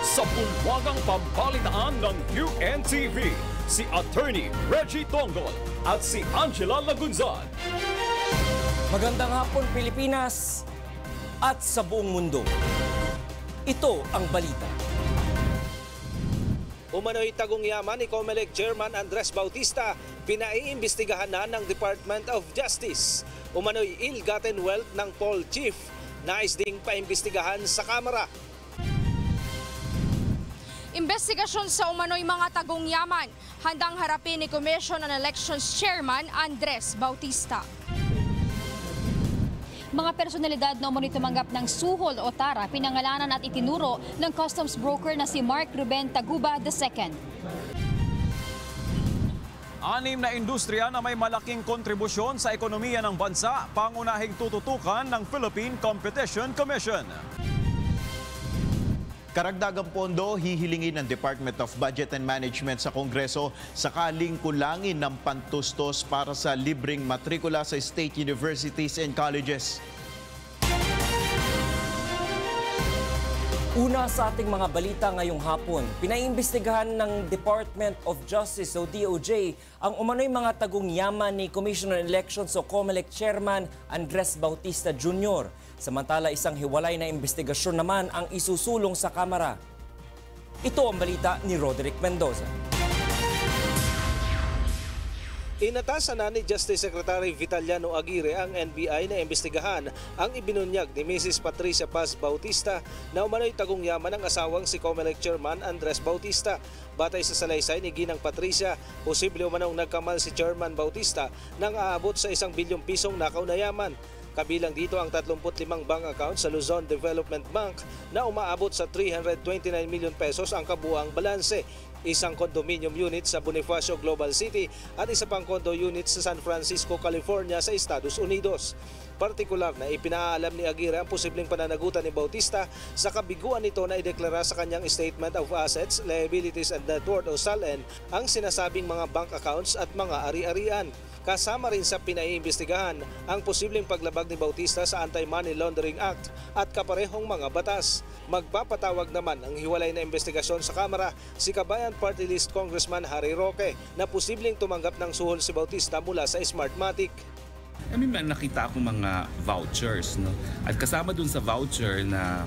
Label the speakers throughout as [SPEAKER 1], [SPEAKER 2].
[SPEAKER 1] Sa bulwagang pambalitaan ng UNTV, si Attorney Reggie Tongol at si Angela Lagunzan.
[SPEAKER 2] Magandang hapon Pilipinas at sa buong mundo. Ito ang balita.
[SPEAKER 3] Umano'y tagong yaman ni COMELEC Chairman Andres Bautista, pinaiimbestigahan na ng Department of Justice. Umano'y ill-gotten wealth ng Paul Chief, nais ding paimbestigahan sa Kamara.
[SPEAKER 4] Investigasyon sa umano'y mga tagong yaman, handang harapin ni Commission on Elections Chairman Andres Bautista.
[SPEAKER 5] Mga personalidad na umano'y tumanggap ng suhol o tara, pinangalanan at itinuro ng customs broker na si Mark Ruben Taguba II.
[SPEAKER 6] 6 na industriya na may malaking kontribusyon sa ekonomiya ng bansa, pangunahing tututukan ng Philippine Competition Commission.
[SPEAKER 7] Karagdagang pondo hihilingin ng Department of Budget and Management sa Kongreso sakaling kulangin ng pantustos para sa libreng matrikula sa state universities and colleges.
[SPEAKER 2] Una sa ating mga balita ngayong hapon, pinaimbestigahan ng Department of Justice o DOJ ang umano'y mga tagong yaman ni Commission on Elections o COMELEC Chairman Andres Bautista Jr. Samantala isang hiwalay na investigasyon naman ang isusulong sa Kamara. Ito ang balita ni Roderick Mendoza.
[SPEAKER 3] Inatasan na ni Justice Secretary Vitaliano Aguirre ang NBI na imbestigahan ang ibinunyag ni Mrs. Patricia Paz Bautista na umano'y tagong yaman ng asawang si COMELEC Chairman Andres Bautista. Batay sa salaysay ni Ginang Patricia, posible umanong nagkamal si Chairman Bautista nang aabot sa 1 bilyong pisong nakaw na yaman. Kabilang dito ang 35 bank account sa Luzon Development Bank na umaabot sa 329 milyon pesos ang kabuang balanse. Isang condominium unit sa Bonifacio Global City at isa pang condo unit sa San Francisco, California sa Estados Unidos. Partikular na ipinaalam ni Aguirre ang posibleng pananagutan ni Bautista sa kabiguan nito na ideklara sa kanyang Statement of Assets, Liabilities and Net Worth o SALN ang sinasabing mga bank accounts at mga ari-arian. Kasama rin sa pinaiimbestigahan ang posibleng paglabag ni Bautista sa Anti-Money Laundering Act at kaparehong mga batas. Magpapatawag naman ang hiwalay na investigasyon sa Kamara si Kabayan Party List Congressman Harry Roque na posibleng tumanggap ng suhol si Bautista mula sa Smartmatic.
[SPEAKER 8] May nakita akong mga vouchers, no? At kasama dun sa voucher na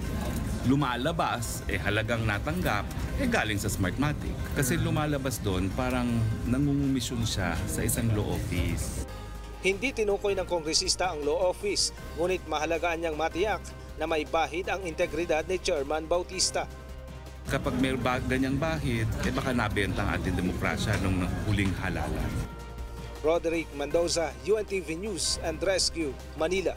[SPEAKER 8] lumalabas, halagang natanggap, galing sa Smartmatic. Kasi lumalabas doon, parang nangungumisyon siya sa isang law office.
[SPEAKER 3] Hindi tinukoy ng kongresista ang law office, ngunit mahalagaan niyang matiyak na may bahid ang integridad ni Chairman Bautista.
[SPEAKER 8] Kapag may ganyang bahid, baka nabenta ang ating demokrasya nung huling halalan.
[SPEAKER 3] Roderick Mendoza, UNTV News and Rescue, Manila.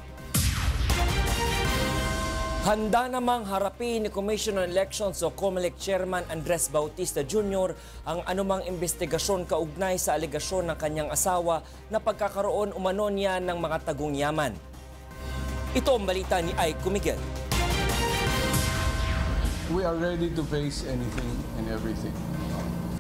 [SPEAKER 2] Handa namang harapin ni Commission on Elections o COMELEC Chairman Andres Bautista Jr. ang anumang investigasyon kaugnay sa alegasyon ng kanyang asawa na pagkakaroon umano niya ng mga tagong yaman. Ito ang balita ni Aiko Miguel.
[SPEAKER 9] We are ready to face anything and everything.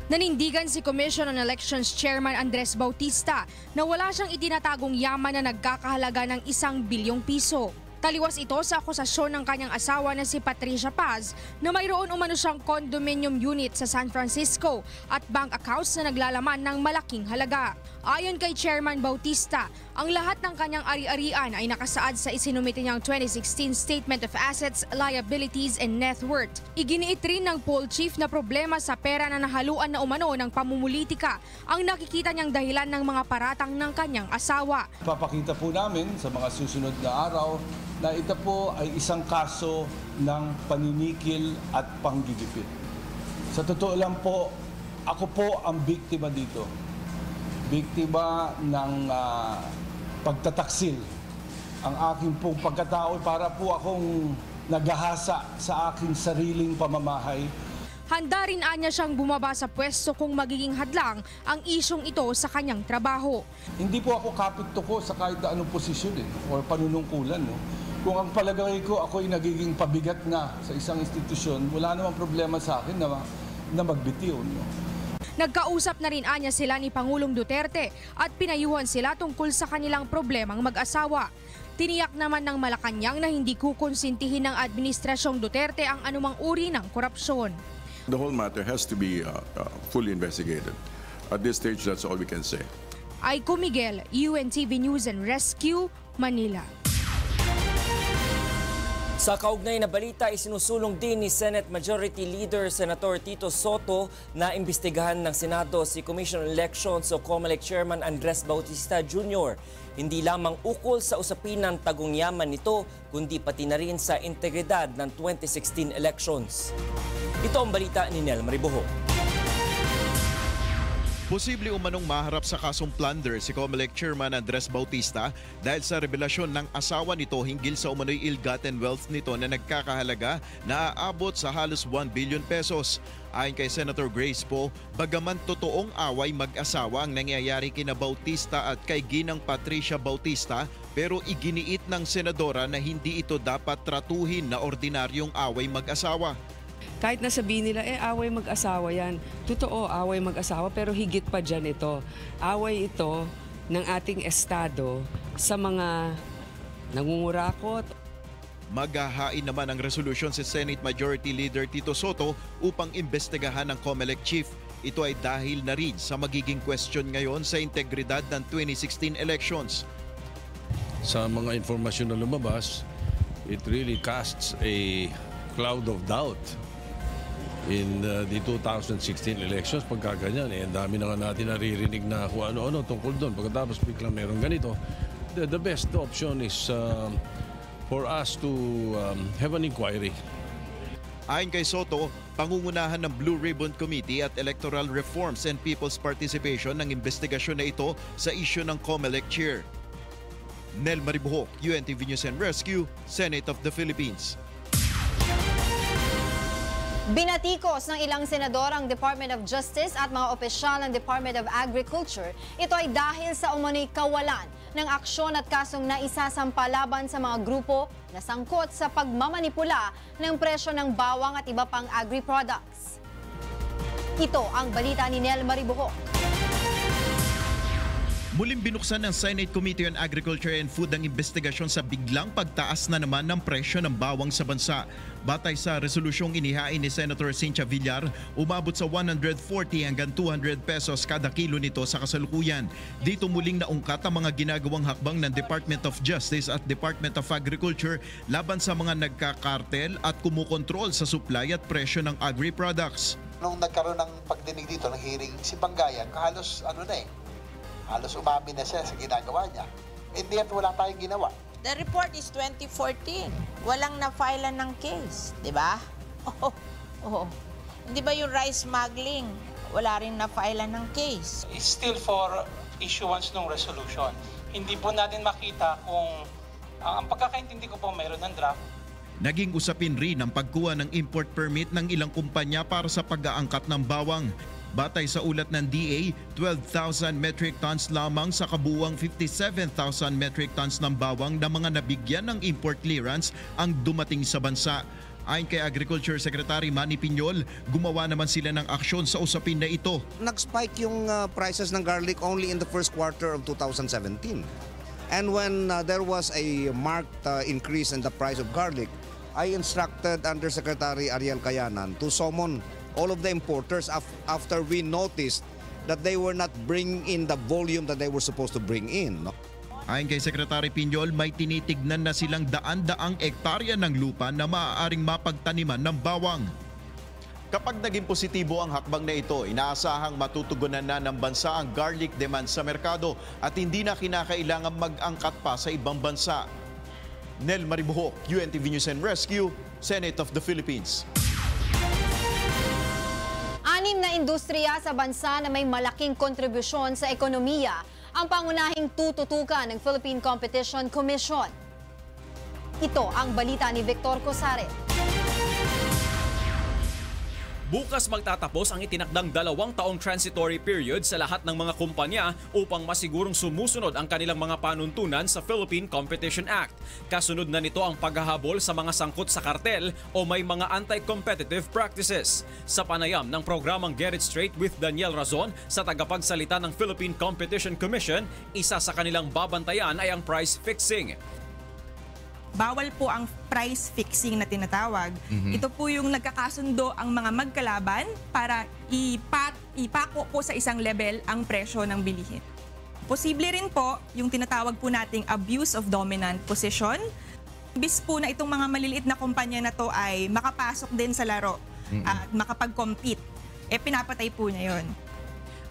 [SPEAKER 4] Nanindigan si Commission on Elections Chairman Andres Bautista na wala siyang itinatagong yaman na nagkakahalaga ng 1 bilyong piso. Taliwas ito sa akusasyon ng kanyang asawa na si Patricia Paz na mayroon umano siyang condominium unit sa San Francisco at bank accounts na naglalaman ng malaking halaga. Ayon kay Chairman Bautista, ang lahat ng kanyang ari-arian ay nakasaad sa isinumite niyang 2016 Statement of Assets, Liabilities and Net Worth. Iginiit rin ng Paul Chief na problema sa pera na nahaluan na umano ng pamumulitika ang nakikita niyang dahilan ng mga paratang ng kanyang asawa.
[SPEAKER 9] Papakita po namin sa mga susunod na araw na ito po ay isang kaso ng paninikil at panggigipit. Sa totoo lang po, ako po ang biktima dito. Biktima ng pagtataksil. Ang aking pong pagkatao para po akong naghahasa sa aking sariling pamamahay.
[SPEAKER 4] Handa rin anya siyang bumaba sa pwesto kung magiging hadlang ang isyong ito sa kanyang trabaho.
[SPEAKER 9] Hindi po ako kapit-tuko sa kahit anong posisyon o panunungkulan. No? Kung ang palagay ko ako'y nagiging pabigat na sa isang institusyon, wala namang problema sa akin na magbitiw. No?
[SPEAKER 4] Nagkausap na rin anya sila ni Pangulong Duterte at pinayuhan sila tungkol sa kanilang problemang mag-asawa. Tiniyak naman ng Malacanang na hindi kukonsintihin ng Administrasyong Duterte ang anumang uri ng korupsyon.
[SPEAKER 10] The whole matter has to be fully investigated. At this stage, that's all we can say.
[SPEAKER 4] Aiko Miguel, UNTV News and Rescue, Manila.
[SPEAKER 2] Sa kaugnay na balita, isinusulong din ni Senate Majority Leader Senator Tito Soto na imbestigahan ng Senado si Commission on Elections o COMELEC Chairman Andres Bautista Jr. Hindi lamang ukol sa usapin ng tagong yaman nito, kundi pati na rin sa integridad ng 2016 elections. Ito ang balita ni Nel Mariboho.
[SPEAKER 7] Posible umanong maharap sa kasong plunder si COMELEC Chairman Andres Bautista dahil sa revelasyon ng asawa nito hinggil sa umano'y ill-gotten wealth nito na nagkakahalaga na aabot sa halos 1 billion pesos. Ayon kay Senator Grace Poe, bagaman totoong away mag-asawa ang nangyayari kina Bautista at kay Ginang Patricia Bautista, pero iginiit ng senadora na hindi ito dapat tratuhin na ordinaryong away mag-asawa.
[SPEAKER 11] Kahit na sabihin nila, away mag-asawa yan. Totoo, away mag-asawa, pero higit pa dyan ito. Away ito ng ating estado sa mga nangungurakot.
[SPEAKER 7] Maghahain naman ang resolusyon si Senate Majority Leader Tito Soto upang imbestigahan ng COMELEC Chief. Ito ay dahil na rin sa magiging question ngayon sa integridad ng 2016 elections.
[SPEAKER 12] Sa mga informasyon na lumabas, it really casts a cloud of doubt in the 2016 elections. Pagka ganyan, ang dami na nga natin naririnig na kung ano-ano tungkol doon. Pagkatapos biglang meron ganito, the best option is for us to have an inquiry.
[SPEAKER 7] Ayon kay Soto, pangungunahan ng Blue Ribbon Committee at Electoral Reforms and People's Participation ng investigasyon na ito sa isyu ng COMELEC Chair. Nel Mariboho, UNTV News and Rescue, Senate of the Philippines.
[SPEAKER 13] Binatikos ng ilang senador ang Department of Justice at mga opisyal ng Department of Agriculture. Ito ay dahil sa umano'y kawalan ng aksyon at kasong naisasampa laban sa mga grupo na sangkot sa pagmamanipula ng presyo ng bawang at iba pang agri-products. Ito ang balita ni Nel Mariboho.
[SPEAKER 7] Muling binuksan ng Senate Committee on Agriculture and Food ang investigasyon sa biglang pagtaas na naman ng presyo ng bawang sa bansa. Batay sa resolusyong inihain ni Senator Cynthia Villar, umabot sa 140 hanggang 200 pesos kada kilo nito sa kasalukuyan. Dito muling naungkat ang mga ginagawang hakbang ng Department of Justice at Department of Agriculture laban sa mga nagkakartel at kumukontrol sa supply at presyo ng agri-products.
[SPEAKER 14] Nung nagkaroon ng pagdinig dito ng hearing si Bangayan, halos halos umami na siya sa ginagawa niya. In the end, wala tayong ginawa.
[SPEAKER 15] The report is 2014. Walang na-filean ng case, di ba? Hindi ba yung rice smuggling? Wala rin na-filean ng case.
[SPEAKER 16] It's still for issuance ng resolution. Hindi po natin makita kung ang pagkakaintindi ko po mayroon ng draft.
[SPEAKER 7] Naging usapin rin ang pagkuha ng import permit ng ilang kumpanya para sa pag-aangkat ng bawang. Batay sa ulat ng DA, 12,000 metric tons lamang sa kabuuang 57,000 metric tons ng bawang na mga nabigyan ng import clearance ang dumating sa bansa. Ayon kay Agriculture Secretary Manny Piñol, gumawa naman sila ng aksyon sa usapin na ito.
[SPEAKER 17] Nag-spike yung prices ng garlic only in the first quarter of 2017. And when there was a marked increase in the price of garlic, I instructed Undersecretary Ariel Cayanan to summon all of the importers after we noticed that they were not bringing in the volume that they were supposed to bring in.
[SPEAKER 7] Ayon kay Secretary Piñol, may tinitignan na silang daan-daang ektarya ng lupa na maaaring mapagtaniman ng bawang. Kapag naging positibo ang hakbang na ito, inaasahang matutugunan na ng bansa ang garlic demand sa merkado at hindi na kinakailangan mag-angkat pa sa ibang bansa. Nel Mariboho, UNTV News and Rescue, Senate of the Philippines.
[SPEAKER 13] 6 na industriya sa bansa na may malaking kontribusyon sa ekonomiya ang pangunahing tututukan ng Philippine Competition Commission. Ito ang balita ni Victor Cosare.
[SPEAKER 1] Bukas magtatapos ang itinakdang 2 taong transitory period sa lahat ng mga kumpanya upang masigurong sumusunod ang kanilang mga panuntunan sa Philippine Competition Act. Kasunod na nito ang paghahabol sa mga sangkot sa kartel o may mga anti-competitive practices. Sa panayam ng programang Get It Straight with Daniel Razon sa tagapagsalita ng Philippine Competition Commission, isa sa kanilang babantayan ay ang price fixing.
[SPEAKER 18] bawal po ang price fixing na tinatawag. Ito po yung nagkakasundo ang mga magkalaban para ipako po sa isang level ang presyo ng bilihin. Posible rin po yung tinatawag po nating abuse of dominant position. Bis po na itong mga maliliit na kumpanya na to ay makapasok din sa laro at makapag-compete, pinapatay po niya yun.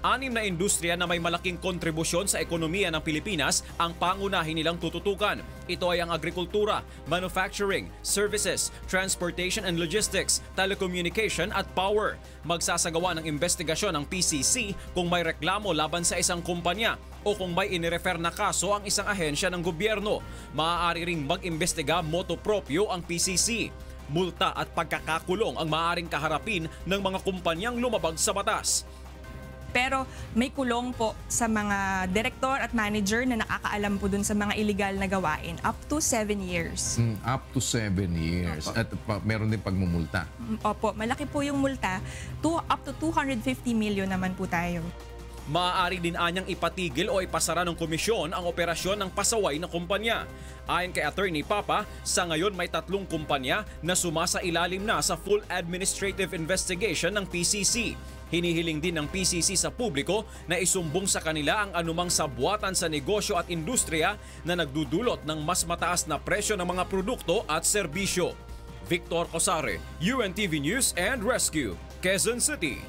[SPEAKER 1] 6 na industriya na may malaking kontribusyon sa ekonomiya ng Pilipinas ang pangunahin nilang tututukan. Ito ay ang agrikultura, manufacturing, services, transportation and logistics, telecommunication at power. Magsasagawa ng investigasyon ng PCC kung may reklamo laban sa isang kumpanya o kung may inirefer na kaso ang isang ahensya ng gobyerno. Maaari ring mag-imbestiga motu proprio ang PCC. Multa at pagkakakulong ang maaaring kaharapin ng mga kumpanyang lumabag sa batas.
[SPEAKER 18] Pero may kulong po sa mga direktor at manager na nakakaalam po dun sa mga illegal na gawain. Up to 7 years.
[SPEAKER 19] Up to 7 years. At meron din pagmumulta.
[SPEAKER 18] Opo, malaki po yung multa. Up to 250 million naman po tayo.
[SPEAKER 1] Maaari din anyang ipatigil o ipasara ng komisyon ang operasyon ng pasaway na kumpanya. Ayon kay Attorney Papa, sa ngayon may 3 kumpanya na sumasailalim na sa full administrative investigation ng PCC. Hinihiling din ng PCC sa publiko na isumbong sa kanila ang anumang sabwatan sa negosyo at industriya na nagdudulot ng mas mataas na presyo ng mga produkto at serbisyo. Victor Cosare, UNTV News and Rescue, Quezon City.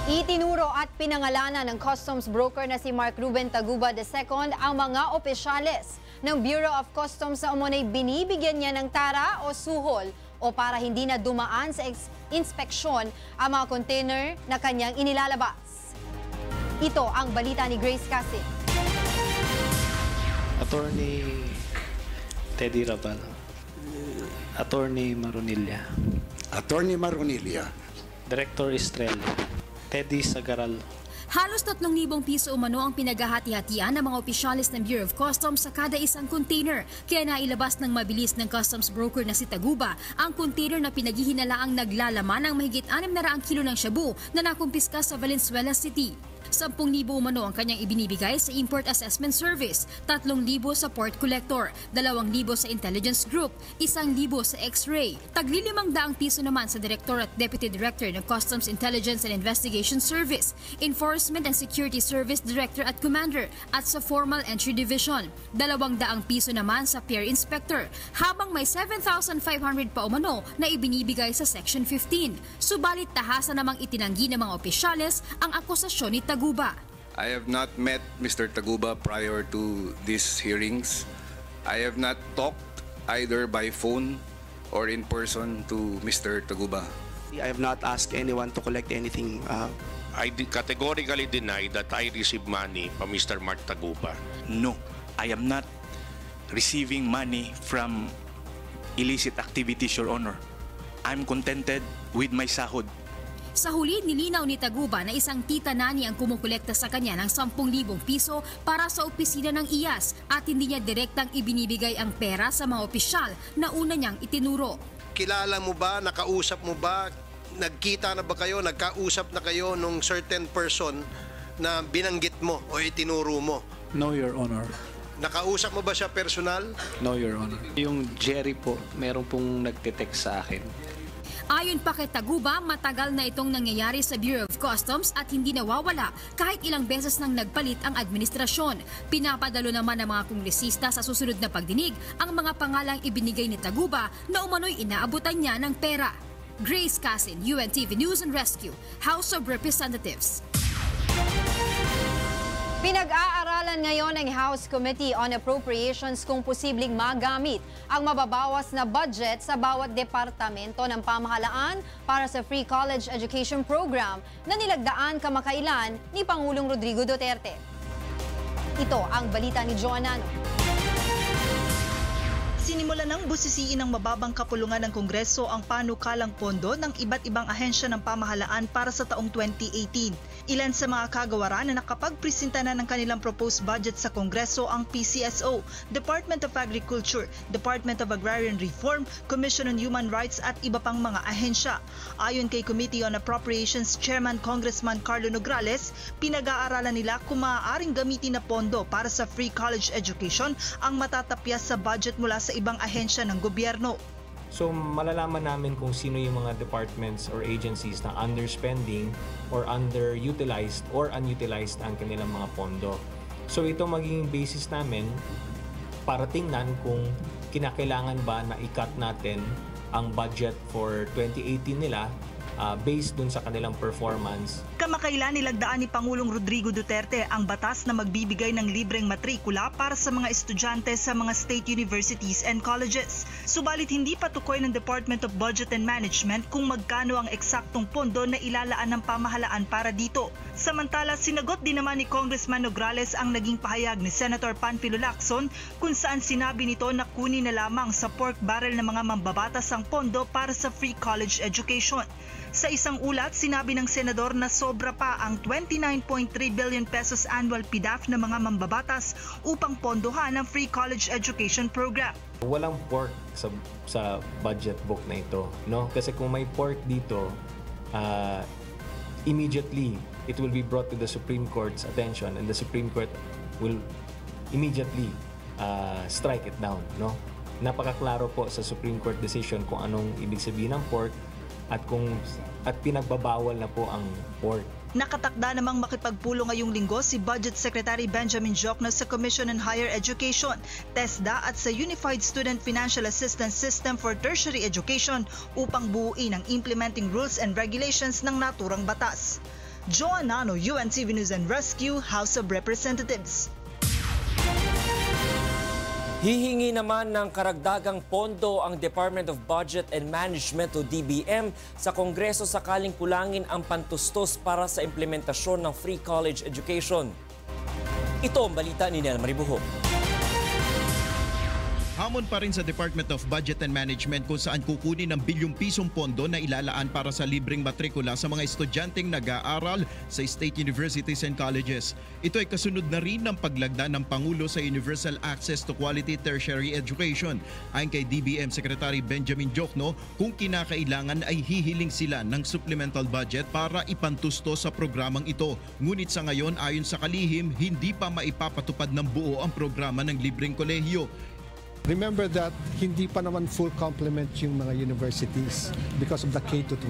[SPEAKER 13] Itinuro at pinangalanan ng customs broker na si Mark Ruben Taguba II ang mga opisyales ng Bureau of Customs sa umunay binibigyan niya ng tara o suhol o para hindi na dumaan sa inspeksyon ang mga container na kanyang inilalabas. Ito ang balita ni Grace Cassin.
[SPEAKER 20] Attorney Teddy Rabal, Attorney Marunilla.
[SPEAKER 21] Attorney Marunilla.
[SPEAKER 20] Director Estrella, Teddy Sagaral.
[SPEAKER 5] Halos 3,000 piso umano ang pinaghahati-hatian ng mga opisyalis ng Bureau of Customs sa kada isang container. Kaya nailabas ng mabilis ng customs broker na si Taguba ang container na pinaghihinalaang naglalaman ng mahigit 600 kilo ng shabu na nakumpiska sa Valenzuela City. 10,000 umano ang kanyang ibinibigay sa Import Assessment Service, 3,000 sa Port Collector, 2,000 sa Intelligence Group, 1,000 sa X-Ray, tagli 500 piso naman sa Director at Deputy Director ng Customs Intelligence and Investigation Service, Enforcement and Security Service Director at Commander at sa Formal Entry Division, 200 piso naman sa Peer Inspector, habang may 7,500 pa umano na ibinibigay sa Section 15. Subalit tahasan namang itinanggi ng mga opisyales ang akusasyon ni Taguba.
[SPEAKER 22] I have not met Mr. Taguba prior to these hearings. I have not talked either by phone or in person to Mr. Taguba.
[SPEAKER 23] I have not asked anyone to collect anything.
[SPEAKER 24] I categorically deny that I received money from Mr. Mark Taguba.
[SPEAKER 25] No, I am not receiving money from illicit activities, Your Honor. I'm contented with my sahod.
[SPEAKER 5] Sa huli, nilinaw ni Taguba na isang tita nani ang kumukolekta sa kanya ng 10,000 piso para sa opisina ng IAS at hindi niya direktang ibinibigay ang pera sa mga opisyal na una niyang itinuro.
[SPEAKER 26] Kilala mo ba, nakausap mo ba, nagkita na ba kayo, nagkausap na kayo nung certain person na binanggit mo o itinuro mo?
[SPEAKER 20] No, Your Honor.
[SPEAKER 26] Nakausap mo ba siya personal?
[SPEAKER 20] No, Your Honor. Yung Jerry po, meron pong nagte-text sa akin.
[SPEAKER 5] Ayon pa kay Taguba, matagal na itong nangyayari sa Bureau of Customs at hindi nawawala kahit ilang beses nang nagpalit ang administrasyon. Pinapadalo naman ng mga kongresista sa susunod na pagdinig ang mga pangalang ibinigay ni Taguba na umano'y inaabutan niya ng pera. Grace Cassin, UNTV News and Rescue, House of Representatives.
[SPEAKER 13] Pinag-aaralan ngayon ng House Committee on Appropriations kung posibleng magamit ang mababawas na budget sa bawat departamento ng pamahalaan para sa Free College Education Program na nilagdaan kamakailan ni Pangulong Rodrigo Duterte. Ito ang balita ni Joanano.
[SPEAKER 27] Sinimulan ng busisiin ng mababang kapulungan ng Kongreso ang panukalang pondo ng iba't ibang ahensya ng pamahalaan para sa taong 2018. Ilan sa mga kagawaran na nakapagpresenta na ng kanilang proposed budget sa Kongreso ang PCSO, Department of Agriculture, Department of Agrarian Reform, Commission on Human Rights at iba pang mga ahensya. Ayon kay Committee on Appropriations Chairman Congressman Carlo Nograles, pinag-aaralan nila kung maaaring gamitin na pondo para sa free college education ang matatapyas sa budget mula sa ibang ahensya ng gobyerno.
[SPEAKER 2] So malalaman namin kung sino yung mga departments or agencies na underspending or underutilized or unutilized ang kanilang mga pondo. So ito magiging basis namin para tingnan kung kinakailangan ba na i-cut natin ang budget for 2018 nila based dun sa kanilang performance.
[SPEAKER 27] Kamakailan nilagdaan ni Pangulong Rodrigo Duterte ang batas na magbibigay ng libreng matrikula para sa mga estudyante sa mga state universities and colleges. Subalit hindi pa tukoy ng Department of Budget and Management kung magkano ang eksaktong pondo na ilalaan ng pamahalaan para dito. Samantala, sinagot din naman ni Congressman Nograles ang naging pahayag ni Senator Panfilo Lacson kung saan sinabi nito na kunin na lamang sa pork barrel ng mga mambabatas ang pondo para sa free college education. Sa isang ulat, sinabi ng senador na sobra pa ang 29.3 billion pesos annual PDAF ng mga mambabatas upang pondohan ang free college education program.
[SPEAKER 2] Walang pork sa budget book na ito, no? Kasi kung may pork dito, immediately it will be brought to the Supreme Court's attention and the Supreme Court will immediately strike it down, no? Napakaklaro po sa Supreme Court decision kung anong ibig sabihin ng pork at pinagbabawal na po ang pork.
[SPEAKER 27] Nakatakda namang makipagpulong ngayong linggo si Budget Secretary Benjamin Jokno sa Commission on Higher Education, TESDA at sa Unified Student Financial Assistance System for Tertiary Education upang buuin ang implementing rules and regulations ng naturang batas. Joan Nano, UNTV News and Rescue, House of Representatives.
[SPEAKER 3] Hihingi naman ng karagdagang pondo ang Department of Budget and Management o DBM sa Kongreso sakaling kulangin ang pantustos para sa implementasyon ng free college education. Ito ang balita ni Nel Maribuho.
[SPEAKER 7] Hamon pa rin sa Department of Budget and Management kung saan kukunin ng bilyong pisong pondo na ilalaan para sa libreng matrikula sa mga estudyanteng nag-aaral sa state universities and colleges. Ito ay kasunod na rin ng paglagda ng Pangulo sa Universal Access to Quality Tertiary Education. Ayon kay DBM Secretary Benjamin Jokno, kung kinakailangan ay hihiling sila ng supplemental budget para ipantusto sa programang ito. Ngunit sa ngayon, ayon sa kalihim, hindi pa maipapatupad ng buo ang programa ng libreng kolehiyo.
[SPEAKER 4] Remember that hindi pa naman full complement yung mga universities because of the K-12.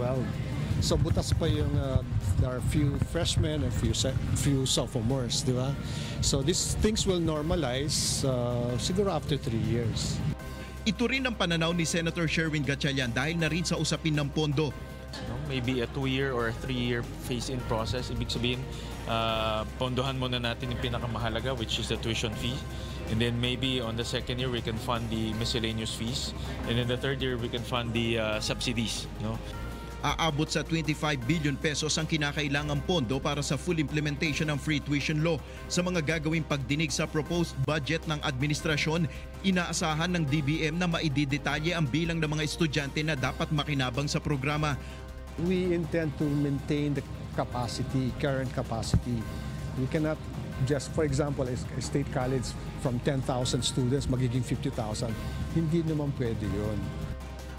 [SPEAKER 4] So butas pa yung there are few freshmen and few sophomores, di ba? So these things will normalize siguro after 3 years.
[SPEAKER 7] Ito rin ang pananaw ni Senator Sherwin Gatchalian dahil na rin sa usapin ng pondo.
[SPEAKER 6] Maybe a 2-year or a 3-year phase-in process. Ibig sabihin, pondohan muna natin yung pinakamahalaga, which is the tuition fee. And then maybe on the second year, we can fund the miscellaneous fees. And then the third year, we can fund the subsidies.
[SPEAKER 7] Aabot sa 25 billion pesos ang kinakailangang pondo para sa full implementation ng free tuition law. Sa mga gagawing pagdinig sa proposed budget ng administrasyon, inaasahan ng DBM na maididetalye ang bilang ng mga estudyante na dapat makinabang sa programa.
[SPEAKER 4] We intend to maintain the capacity, current capacity. We cannot just, for example, a state college from 10,000 students magiging 50,000. Hindi naman pwede yun.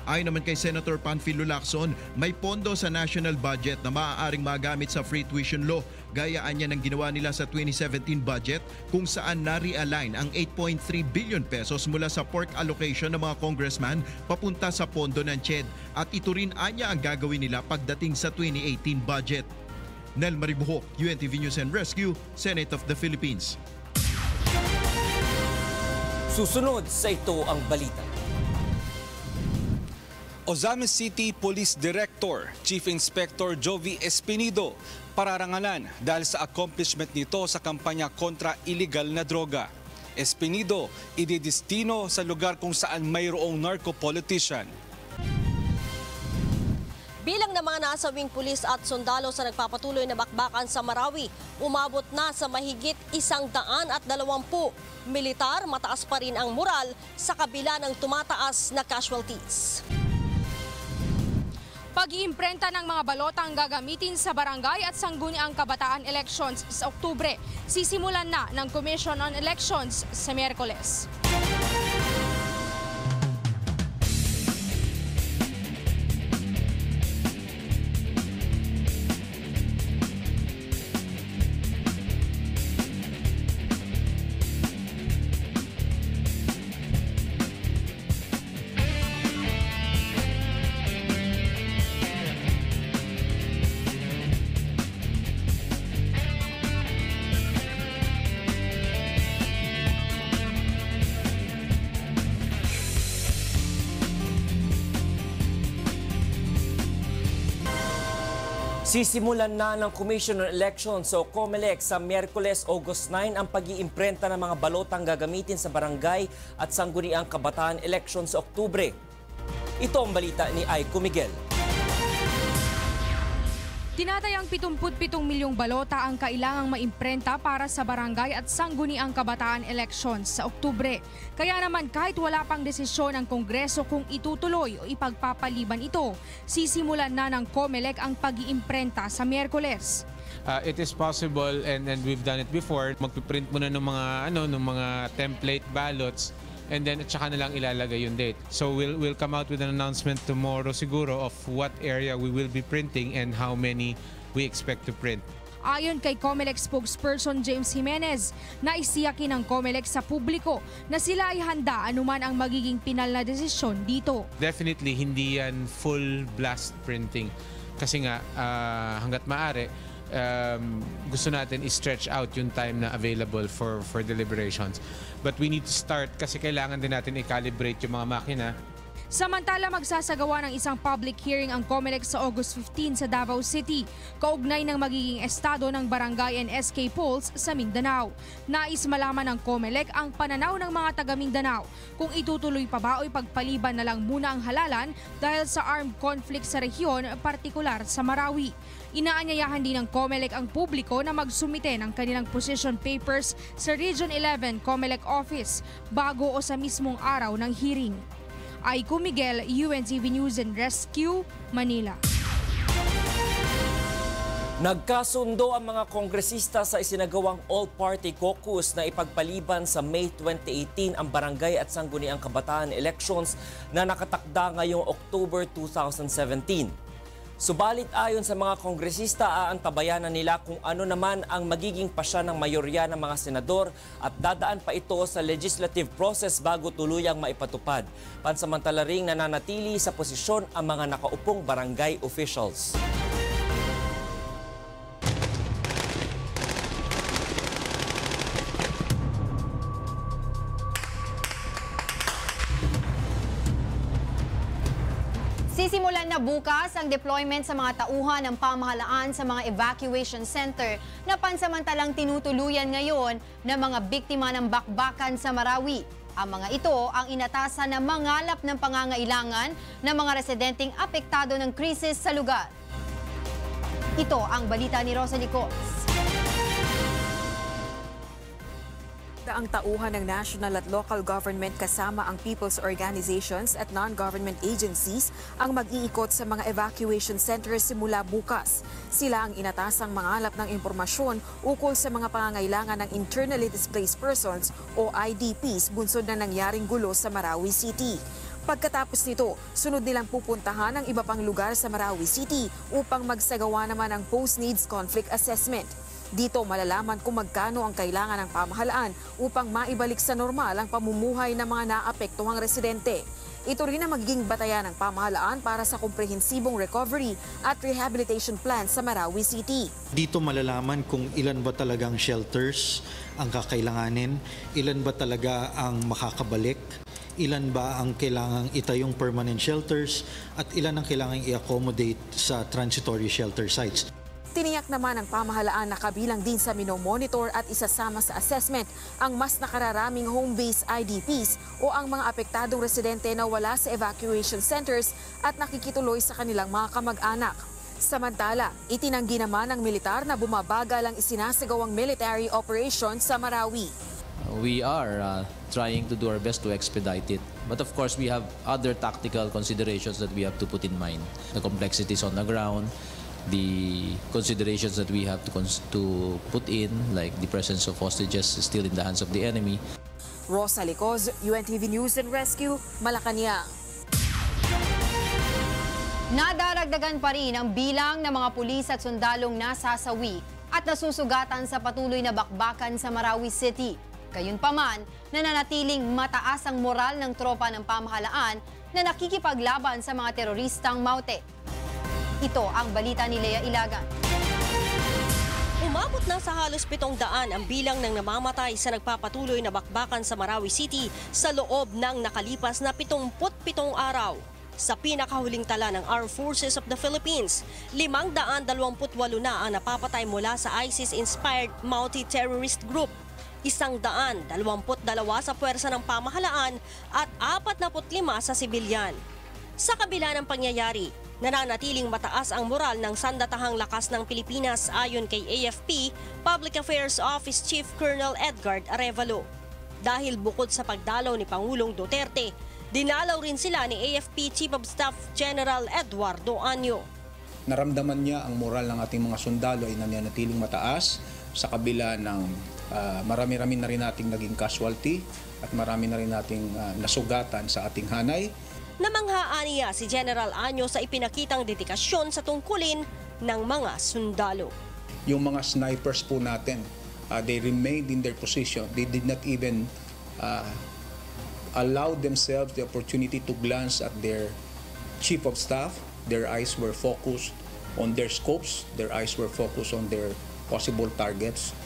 [SPEAKER 7] Ayon naman kay Senator Panfilo Lacson, may pondo sa national budget na maaaring magamit sa free tuition law. Gayaan niya ng ginawa nila sa 2017 budget kung saan na-realign ang 8.3 billion pesos mula sa pork allocation ng mga congressman papunta sa pondo ng CHED. At ito rin anya ang gagawin nila pagdating sa 2018 budget. Nel Maribuho, UNTV News and Rescue, Senate of the Philippines.
[SPEAKER 3] Susunod sa ito ang balita.
[SPEAKER 8] Ozamis City Police Director, Chief Inspector Jovi Espinido, pararangalan dahil sa accomplishment nito sa kampanya kontra illegal na droga. Espinido, ididestino sa lugar kung saan mayroong narco-politician.
[SPEAKER 9] Bilang ng mga nasawing pulis at sundalo sa nagpapatuloy na bakbakan sa Marawi, umabot na sa mahigit 120. Militar, mataas pa rin ang moral sa kabila ng tumataas na casualties.
[SPEAKER 10] Pag-iimprenta ng mga balota ang gagamitin sa barangay at sangguniang kabataan elections sa Oktubre. Sisimulan na ng Commission on Elections sa Miyerkules.
[SPEAKER 3] Sisimulan na ng Commission on Elections o COMELEC sa Miyerkules, August 9 ang pag-iimprenta ng mga balotang gagamitin sa barangay at sangguniang kabataan election sa Oktubre. Ito ang balita ni Aiko Miguel.
[SPEAKER 10] Tinatayang 77 milyong balota ang kailangang maimprenta para sa barangay at sangguniang kabataan elections sa Oktubre. Kaya naman kahit wala pang desisyon ng Kongreso kung itutuloy o ipagpapaliban ito, sisimulan na ng COMELEC ang pag-iimprenta sa Miyerkules.
[SPEAKER 11] It is possible and we've done it before. Magpiprint muna ng mga template ballots and then at saka na lang ilalagay yung date. So we'll come out with an announcement tomorrow siguro of what area we will be printing and how many we expect to print.
[SPEAKER 10] Ayon kay COMELEC spokesperson James Jimenez, naisiyakin ng COMELEC sa publiko na sila ay handa anuman ang magiging pinal na desisyon dito.
[SPEAKER 11] Definitely hindi yan full blast printing kasi nga hanggat maaari gusto natin i-stretch out yung time na available for deliberations. But we need to start kasi kailangan din natin i-calibrate yung mga makina.
[SPEAKER 10] Samantala, magsasagawa ng isang public hearing ang COMELEC sa August 15 sa Davao City, kaugnay ng magiging estado ng barangay and SK polls sa Mindanao. Nais malaman ng COMELEC ang pananaw ng mga taga Mindanao kung itutuloy pa ba o ipagpaliban na lang muna ang halalan dahil sa armed conflict sa rehiyon, partikular sa Marawi. Inaanyayahan din ng COMELEC ang publiko na magsumite ng kanilang position papers sa Region 11 COMELEC office bago o sa mismong araw ng hearing. Aiko Miguel, UNTV News and Rescue, Manila.
[SPEAKER 3] Nagkasundo ang mga kongresista sa isinagawang all-party caucus na ipagpaliban sa May 2018 ang barangay at sangguniang kabataan elections na nakatakda ngayong October 2017. Subalit ayon sa mga kongresista, aantabayanan nila kung ano naman ang magiging pasya ng mayorya ng mga senador at dadaan pa ito sa legislative process bago tuluyang maipatupad. Pansamantala ring nananatili sa posisyon ang mga nakaupong barangay officials.
[SPEAKER 13] Sisimulan na bukas ang deployment sa mga tauhan ng pamahalaan sa mga evacuation center na pansamantalang tinutuluyan ngayon ng mga biktima ng bakbakan sa Marawi. Ang mga ito ang inatasan na mangalap ng pangangailangan ng mga residenteng apektado ng krisis sa lugar. Ito ang balita ni Rosa Licos.
[SPEAKER 12] Ang tauhan ng national at local government kasama ang people's organizations at non-government agencies ang mag-iikot sa mga evacuation centers simula bukas. Sila ang inatasang mangalap ng impormasyon ukol sa mga pangangailangan ng internally displaced persons o IDPs bunsod na nangyaring gulo sa Marawi City. Pagkatapos nito, sunod nilang pupuntahan ang iba pang lugar sa Marawi City upang magsagawa naman ng post-needs conflict assessment. Dito malalaman kung magkano ang kailangan ng pamahalaan upang maibalik sa normal ang pamumuhay ng mga naapektuhang residente. Ito rin ang magiging batayan ng pamahalaan para sa komprehensibong recovery at rehabilitation plan sa Marawi City.
[SPEAKER 14] Dito malalaman kung ilan ba talagang shelters ang kakailanganin, ilan ba talaga ang makakabalik, ilan ba ang kailangang itayong permanent shelters at ilan ang kailangang i-accommodate sa transitory shelter sites.
[SPEAKER 12] Tiniyak naman ng pamahalaan na kabilang din sa minomonitor at isasama sa assessment ang mas nakararaming home-based IDPs o ang mga apektadong residente na wala sa evacuation centers at nakikituloy sa kanilang mga kamag-anak. Samantala, itinanggi naman ng militar na bumabagal ang isinasagawang military operation sa Marawi.
[SPEAKER 1] we are trying to do our best to expedite it. But of course, we have other tactical considerations that we have to put in mind. The complexities on the ground, the considerations that we have to put in, like the presence of hostages still in the hands of the enemy.
[SPEAKER 12] Rosa Licoz, UNTV News and Rescue, Malacanang.
[SPEAKER 13] Nadaragdagan pa rin ang bilang ng mga pulis at sundalong nasasawi at nasusugatan sa patuloy na bakbakan sa Marawi City. Gayunpaman, nananatiling mataas ang moral ng tropa ng pamahalaan na nakikipaglaban sa mga teroristang Maute. Ito ang balita ni Lea Ilagan.
[SPEAKER 9] Umabot na sa halos 700 ang bilang ng namamatay sa nagpapatuloy na bakbakan sa Marawi City sa loob ng nakalipas na 77 araw. Sa pinakahuling tala ng Armed Forces of the Philippines, 528 na ang napapatay mula sa ISIS-inspired multi-terrorist group. 122 sa puwersa ng pamahalaan at 45 sa sibilyan. Sa kabila ng pangyayari, nananatiling mataas ang moral ng sandatahang lakas ng Pilipinas ayon kay AFP Public Affairs Office Chief Colonel Edgard Arevalo. Dahil bukod sa pagdalaw ni Pangulong Duterte, dinalaw rin sila ni AFP Chief of Staff General Eduardo Año.
[SPEAKER 15] Naramdaman niya ang moral ng ating mga sundalo ay nananatiling mataas sa kabila ng marami-rami na rin nating naging casualty at marami na rin nating nasugatan sa ating hanay.
[SPEAKER 9] Namanghaan niya si General Año sa ipinakitang dedikasyon sa tungkulin ng mga sundalo.
[SPEAKER 15] Yung mga snipers po natin, they remained in their position. They did not even allow themselves the opportunity to glance at their chief of staff. Their eyes were focused on their scopes. Their eyes were focused on their possible targets.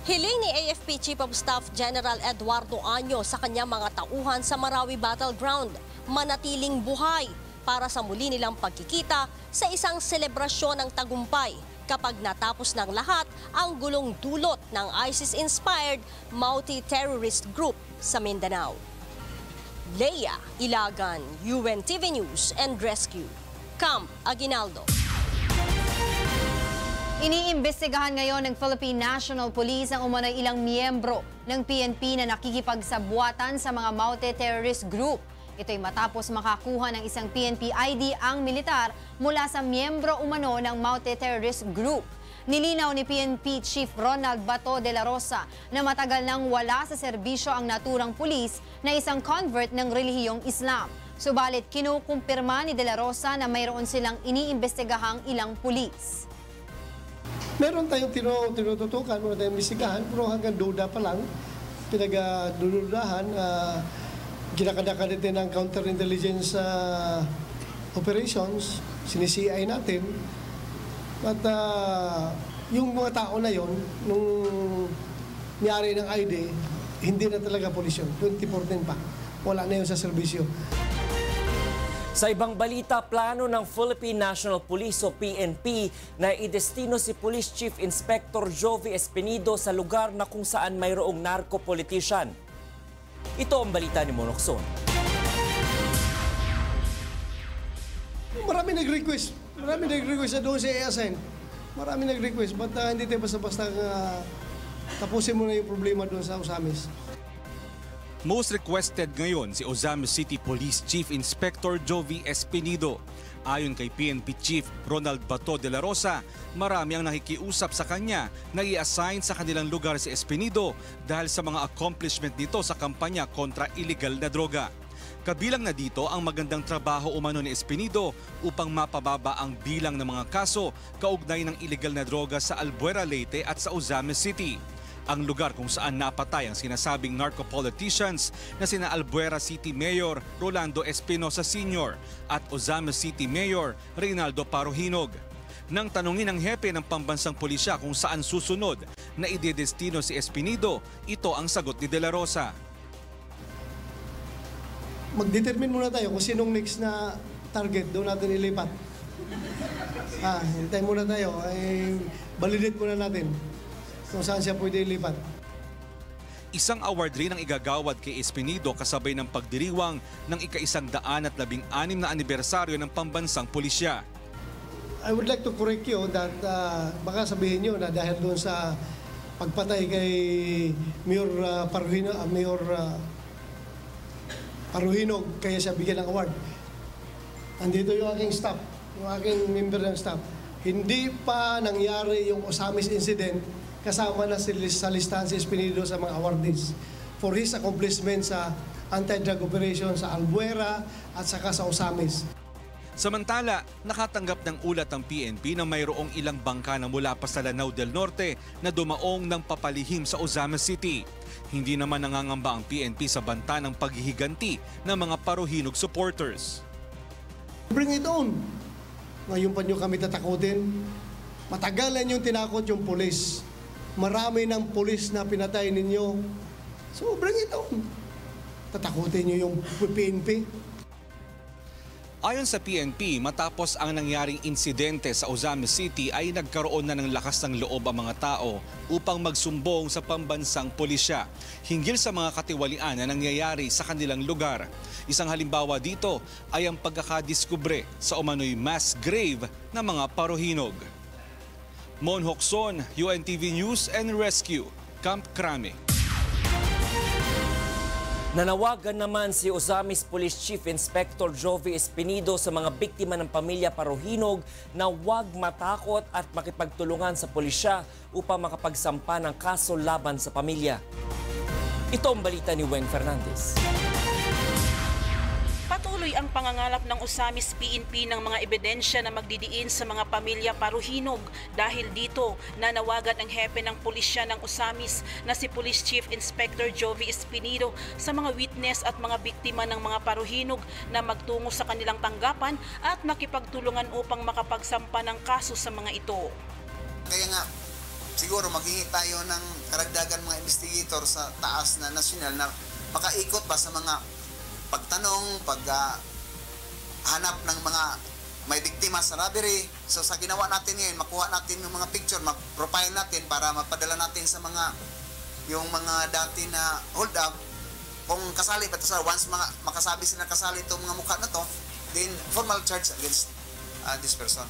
[SPEAKER 9] Hiling ni AFP Chief of Staff General Eduardo Año sa kanyang mga tauhan sa Marawi Battleground, manatiling buhay para sa muli nilang pagkikita sa isang selebrasyon ng tagumpay kapag natapos ng lahat ang gulong dulot ng ISIS-inspired multi-terrorist group sa Mindanao. Lea Ilagan, UNTV News and Rescue, Camp Aguinaldo.
[SPEAKER 13] Iniimbestigahan ngayon ng Philippine National Police ang umano'y ilang miyembro ng PNP na nakikipagsabuatan sa mga Maute terrorist group. Ito'y matapos makakuha ng isang PNP ID ang militar mula sa miyembro umano ng Maute terrorist group. Nilinaw ni PNP Chief Ronald Bato de la Rosa na matagal nang wala sa serbisyo ang naturang pulis na isang convert ng relihiyong Islam. Subalit kinukumpirma ni de la Rosa na mayroon silang iniimbestigahang ilang pulis.
[SPEAKER 4] Meron tayong tinututukan, meron tayong imbestigahan, pero hanggang duda pa lang, pinag-dududahan, ginakadakan din ng counterintelligence operations, sinisi-CI natin. At yung mga tao na yon, nung niyari ng ID, hindi na talaga pulis yun, 2014 pa. Wala na yun sa serbisyo.
[SPEAKER 3] Sa ibang balita, plano ng Philippine National Police o PNP na idestino si Police Chief Inspector Jovi Espinido sa lugar na kung saan mayroong narco-politician. Ito ang balita ni Monokson.
[SPEAKER 4] Marami nag-request na doon sa i-assign. Marami nag-request, but hindi tayo basta-basta tapusin mo na yung problema doon sa Ozamis.
[SPEAKER 8] Most requested ngayon si Ozamis City Police Chief Inspector Jovi Espinido. Ayon kay PNP Chief Ronald Bato de la Rosa, marami ang nakikiusap sa kanya na i-assign sa kanilang lugar si Espinido dahil sa mga accomplishment nito sa kampanya kontra illegal na droga. Kabilang na dito ang magandang trabaho umano ni Espinido upang mapababa ang bilang ng mga kaso kaugnay ng illegal na droga sa Albuera, Leyte at sa Ozamis City. Ang lugar kung saan napatay ang sinasabing narco-politicians na sina Albuera City Mayor Rolando Espinosa Sr. at Ozamis City Mayor Reynaldo Parohinog. Nang tanungin ng hepe ng pambansang pulisya kung saan susunod na idedestino si Espinido, ito ang sagot ni De La Rosa.
[SPEAKER 4] Mag-determine muna tayo kung sinong next na target doon natin ilipat. Hintay muna tayo, validate muna natin kung saan siya pwede ilipat.
[SPEAKER 8] Isang award rin ang igagawad kay Espinido kasabay ng pagdiriwang ng ika-116 na anibersaryo ng pambansang pulisya.
[SPEAKER 4] I would like to correct you that baka sabihin nyo na dahil doon sa
[SPEAKER 16] pagpatay kay Mayor Paruhinog, kaya siya bigyan ng award. Andito yung aking staff, yung aking member ng staff. Hindi pa nangyari yung Osamis incident, kasama na sa listahan si Espinido sa mga awardees for his accomplishment sa anti-drug operation sa Albuera at saka sa Osamis.
[SPEAKER 8] Samantala, nakatanggap ng ulat ang PNP na mayroong ilang bangka na mula pa sa Lanao del Norte na dumaong ng papalihim sa Ozamis City. Hindi naman nangangamba ang PNP sa banta ng paghihiganti ng mga Paruhinog supporters.
[SPEAKER 16] Bring it on! Ngayon pa nyo kami tatakutin. Matagal na nyo tinakot yung pulis. Marami ng pulis na pinatay ninyo. So bring it on! Tatakutin nyo yung PNP.
[SPEAKER 8] Ayon sa PNP, matapos ang nangyaring insidente sa Ozamis City ay nagkaroon na ng lakas ng loob ang mga tao upang magsumbong sa pambansang pulisya hinggil sa mga katiwalian na nangyayari sa kanilang lugar. Isang halimbawa dito ay ang pagkakadiskubre sa umano'y mass grave ng mga Paruhinog. Mon Hokson, UNTV News and Rescue, Camp Crame.
[SPEAKER 3] Nanawagan naman si Ozamis Police Chief Inspector Jovi Espinido sa mga biktima ng pamilya Paruhinog na huwag matakot at makipagtulungan sa pulisya upang makapagsampa ng kaso laban sa pamilya. Ito ang balita ni Weng Fernandez.
[SPEAKER 17] Patuloy ang pangangalap ng Osamis PNP ng mga ebidensya na magdidiin sa mga pamilya Paruhinog. Dahil dito, nanawagan ang hepe ng pulisya ng Osamis na si Police Chief Inspector Jovi Espinido sa mga witness at mga biktima ng mga Paruhinog na magtungo sa kanilang tanggapan at makipagtulungan upang makapagsampa ng kaso sa mga ito.
[SPEAKER 18] Kaya nga, siguro maghingi tayo ng karagdagan mga investigator sa taas na nasyonal na makaikot ba sa mga pagtanong, paghanap ng mga may biktima sa robbery. So sa ginawa natin ngayon, makuha natin yung mga picture, mag-profile natin para mapadala natin sa mga yung mga dati na hold up. Kung kasali pa ito sa once makasabi sila kasali itong mga mukha na to, then formal charge against this person.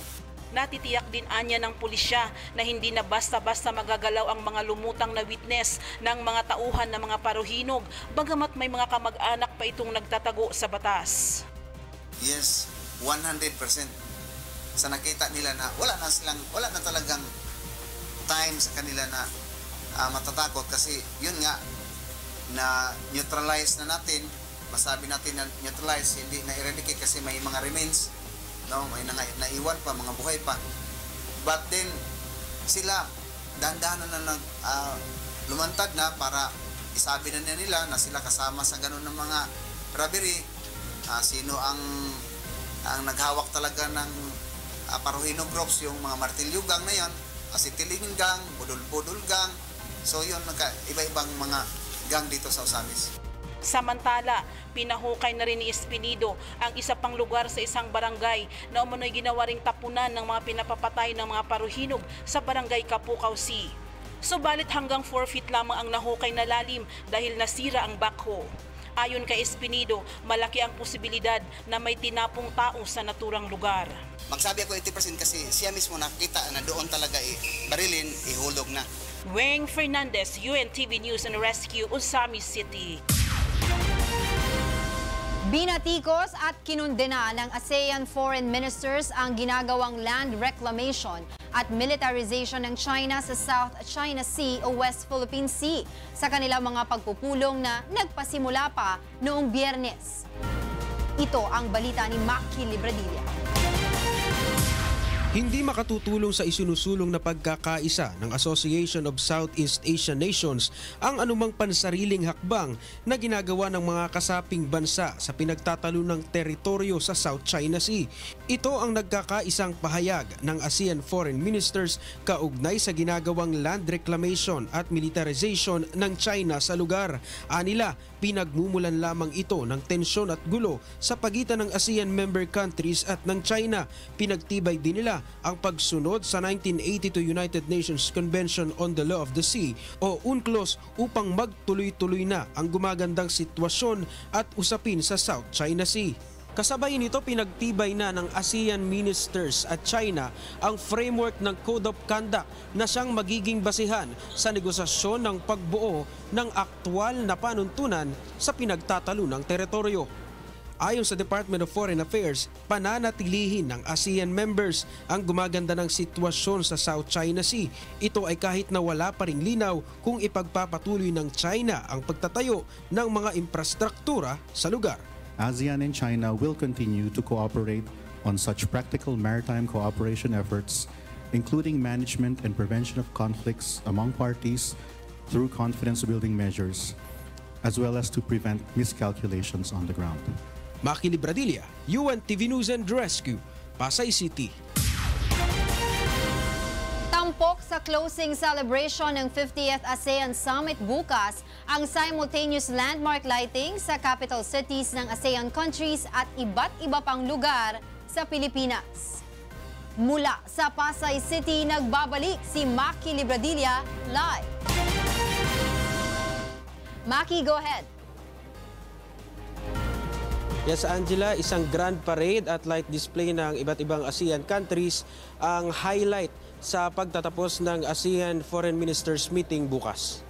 [SPEAKER 17] Natitiyak din anya ng pulisya na hindi na basta-basta magagalaw ang mga lumutang na witness ng mga tauhan ng mga Paruhinog, bagamat may mga kamag-anak pa itong nagtatago sa batas.
[SPEAKER 18] Yes, 100%. Sa nakita nila na wala na talagang time sa kanila na matatakot kasi yun nga na neutralize na natin, masabi natin na neutralize, hindi na eradicate kasi may mga remains. No, may naiwan pa, mga buhay pa. But then, sila, dahan-dahan na lumantad na para isabi na nila na sila kasama sa ganun ng mga robbery. Sino ang naghawak talaga ng Paruhinog groups, yung mga Martilyo gang na yan, Asitilingin gang, Budol-Budol gang. So yun, iba-ibang mga gang dito sa Osamis.
[SPEAKER 17] Samantala, pinahukay na rin ni Espinido ang isa pang lugar sa isang barangay na umano'y ginawa ring tapunan ng mga pinapapatay ng mga Paruhinog sa barangay Kapukaw C. Subalit hanggang 4 feet lamang ang nahukay na lalim dahil nasira ang backhoe. Ayon kay Espinido, malaki ang posibilidad na may tinapong tao sa naturang lugar.
[SPEAKER 18] Magsabi ako 80% kasi siya mismo nakita na doon talaga barilin, ihulog na.
[SPEAKER 17] Weng Fernandez, UNTV News and Rescue, Osamis City.
[SPEAKER 13] Binatikos at kinundena ng ASEAN foreign ministers ang ginagawang land reclamation at militarization ng China sa South China Sea o West Philippine Sea sa kanilang mga pagpupulong na nagpasimula pa noong Biyernes. Ito ang balita ni Maki Libradilla.
[SPEAKER 19] Hindi makatutulong sa isinusulong na pagkakaisa ng Association of Southeast Asian Nations ang anumang pansariling hakbang na ginagawa ng mga kasaping bansa sa pinagtatalo ng teritoryo sa South China Sea. Ito ang nagkakaisang pahayag ng ASEAN Foreign Ministers kaugnay sa ginagawang land reclamation at militarization ng China sa lugar. Anila, pinagmumulan lamang ito ng tensyon at gulo sa pagitan ng ASEAN member countries at ng China. Pinagtibay din nila ang pagsunod sa 1982 United Nations Convention on the Law of the Sea o UNCLOS upang magtuloy-tuloy na ang gumagandang sitwasyon at usapin sa South China Sea. Kasabay nito, pinagtibay na ng ASEAN ministers at China ang framework ng Code of Conduct na siyang magiging basihan sa negosasyon ng pagbuo ng aktwal na panuntunan sa pinagtatalunang teritoryo. Ayon sa Department of Foreign Affairs, pananatilihin ng ASEAN members ang gumaganda ng sitwasyon sa South China Sea. Ito ay kahit na wala pa ring linaw kung ipagpapatuloy ng China ang pagtatayo ng mga infrastruktura sa lugar.
[SPEAKER 20] ASEAN and China will continue to cooperate on such practical maritime cooperation efforts, including management and prevention of conflicts among parties through confidence-building measures, as well as to prevent miscalculations on the ground.
[SPEAKER 19] Maki Libradilla, UNTV News and Rescue, Pasay City.
[SPEAKER 13] Tampok sa closing celebration ng 50th ASEAN Summit bukas ang simultaneous landmark lighting sa capital cities ng ASEAN countries at iba't iba pang lugar sa Pilipinas. Mula sa Pasay City, nagbabalik si Maki Libradilla live. Maki, go ahead.
[SPEAKER 19] Yes, Angela, isang grand parade at light display ng iba't ibang ASEAN countries ang highlight sa pagtatapos ng ASEAN Foreign Ministers Meeting bukas.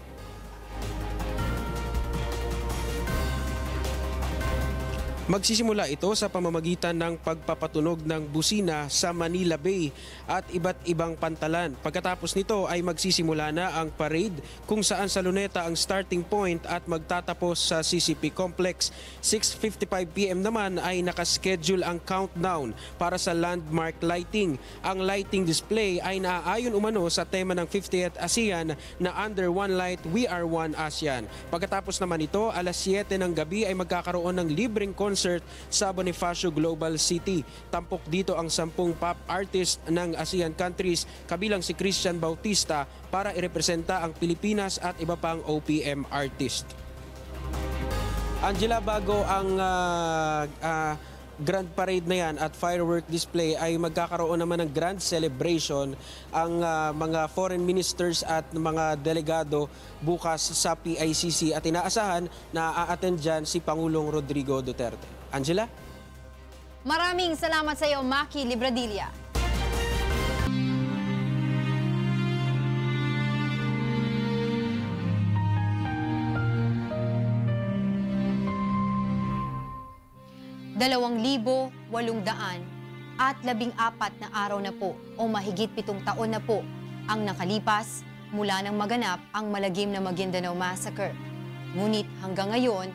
[SPEAKER 19] Magsisimula ito sa pamamagitan ng pagpapatunog ng busina sa Manila Bay at iba't ibang pantalan. Pagkatapos nito ay magsisimula na ang parade kung saan sa Luneta ang starting point at magtatapos sa CCP Complex. 6:55 PM naman ay nakaschedule ang countdown para sa landmark lighting. Ang lighting display ay naaayon umano sa tema ng 50th ASEAN na Under One Light, We Are One ASEAN. Pagkatapos naman ito, alas 7 ng gabi ay magkakaroon ng libreng concert sa Bonifacio Global City. Tampok dito ang 10 pop artist ng ASEAN countries kabilang si Christian Bautista para irepresenta ang Pilipinas at iba pang OPM artist. Angela, bago ang grand parade na yan at firework display ay magkakaroon naman ng grand celebration ang mga foreign ministers at mga delegado bukas sa PICC at inaasahan na a-attend dyan si Pangulong Rodrigo Duterte. Angela?
[SPEAKER 13] Maraming salamat sa iyo, Maki Libradilla. at 14 na araw na po o mahigit 7 taon na po ang nakalipas mula nang maganap ang malagim na Maguindanao Massacre. Ngunit hanggang ngayon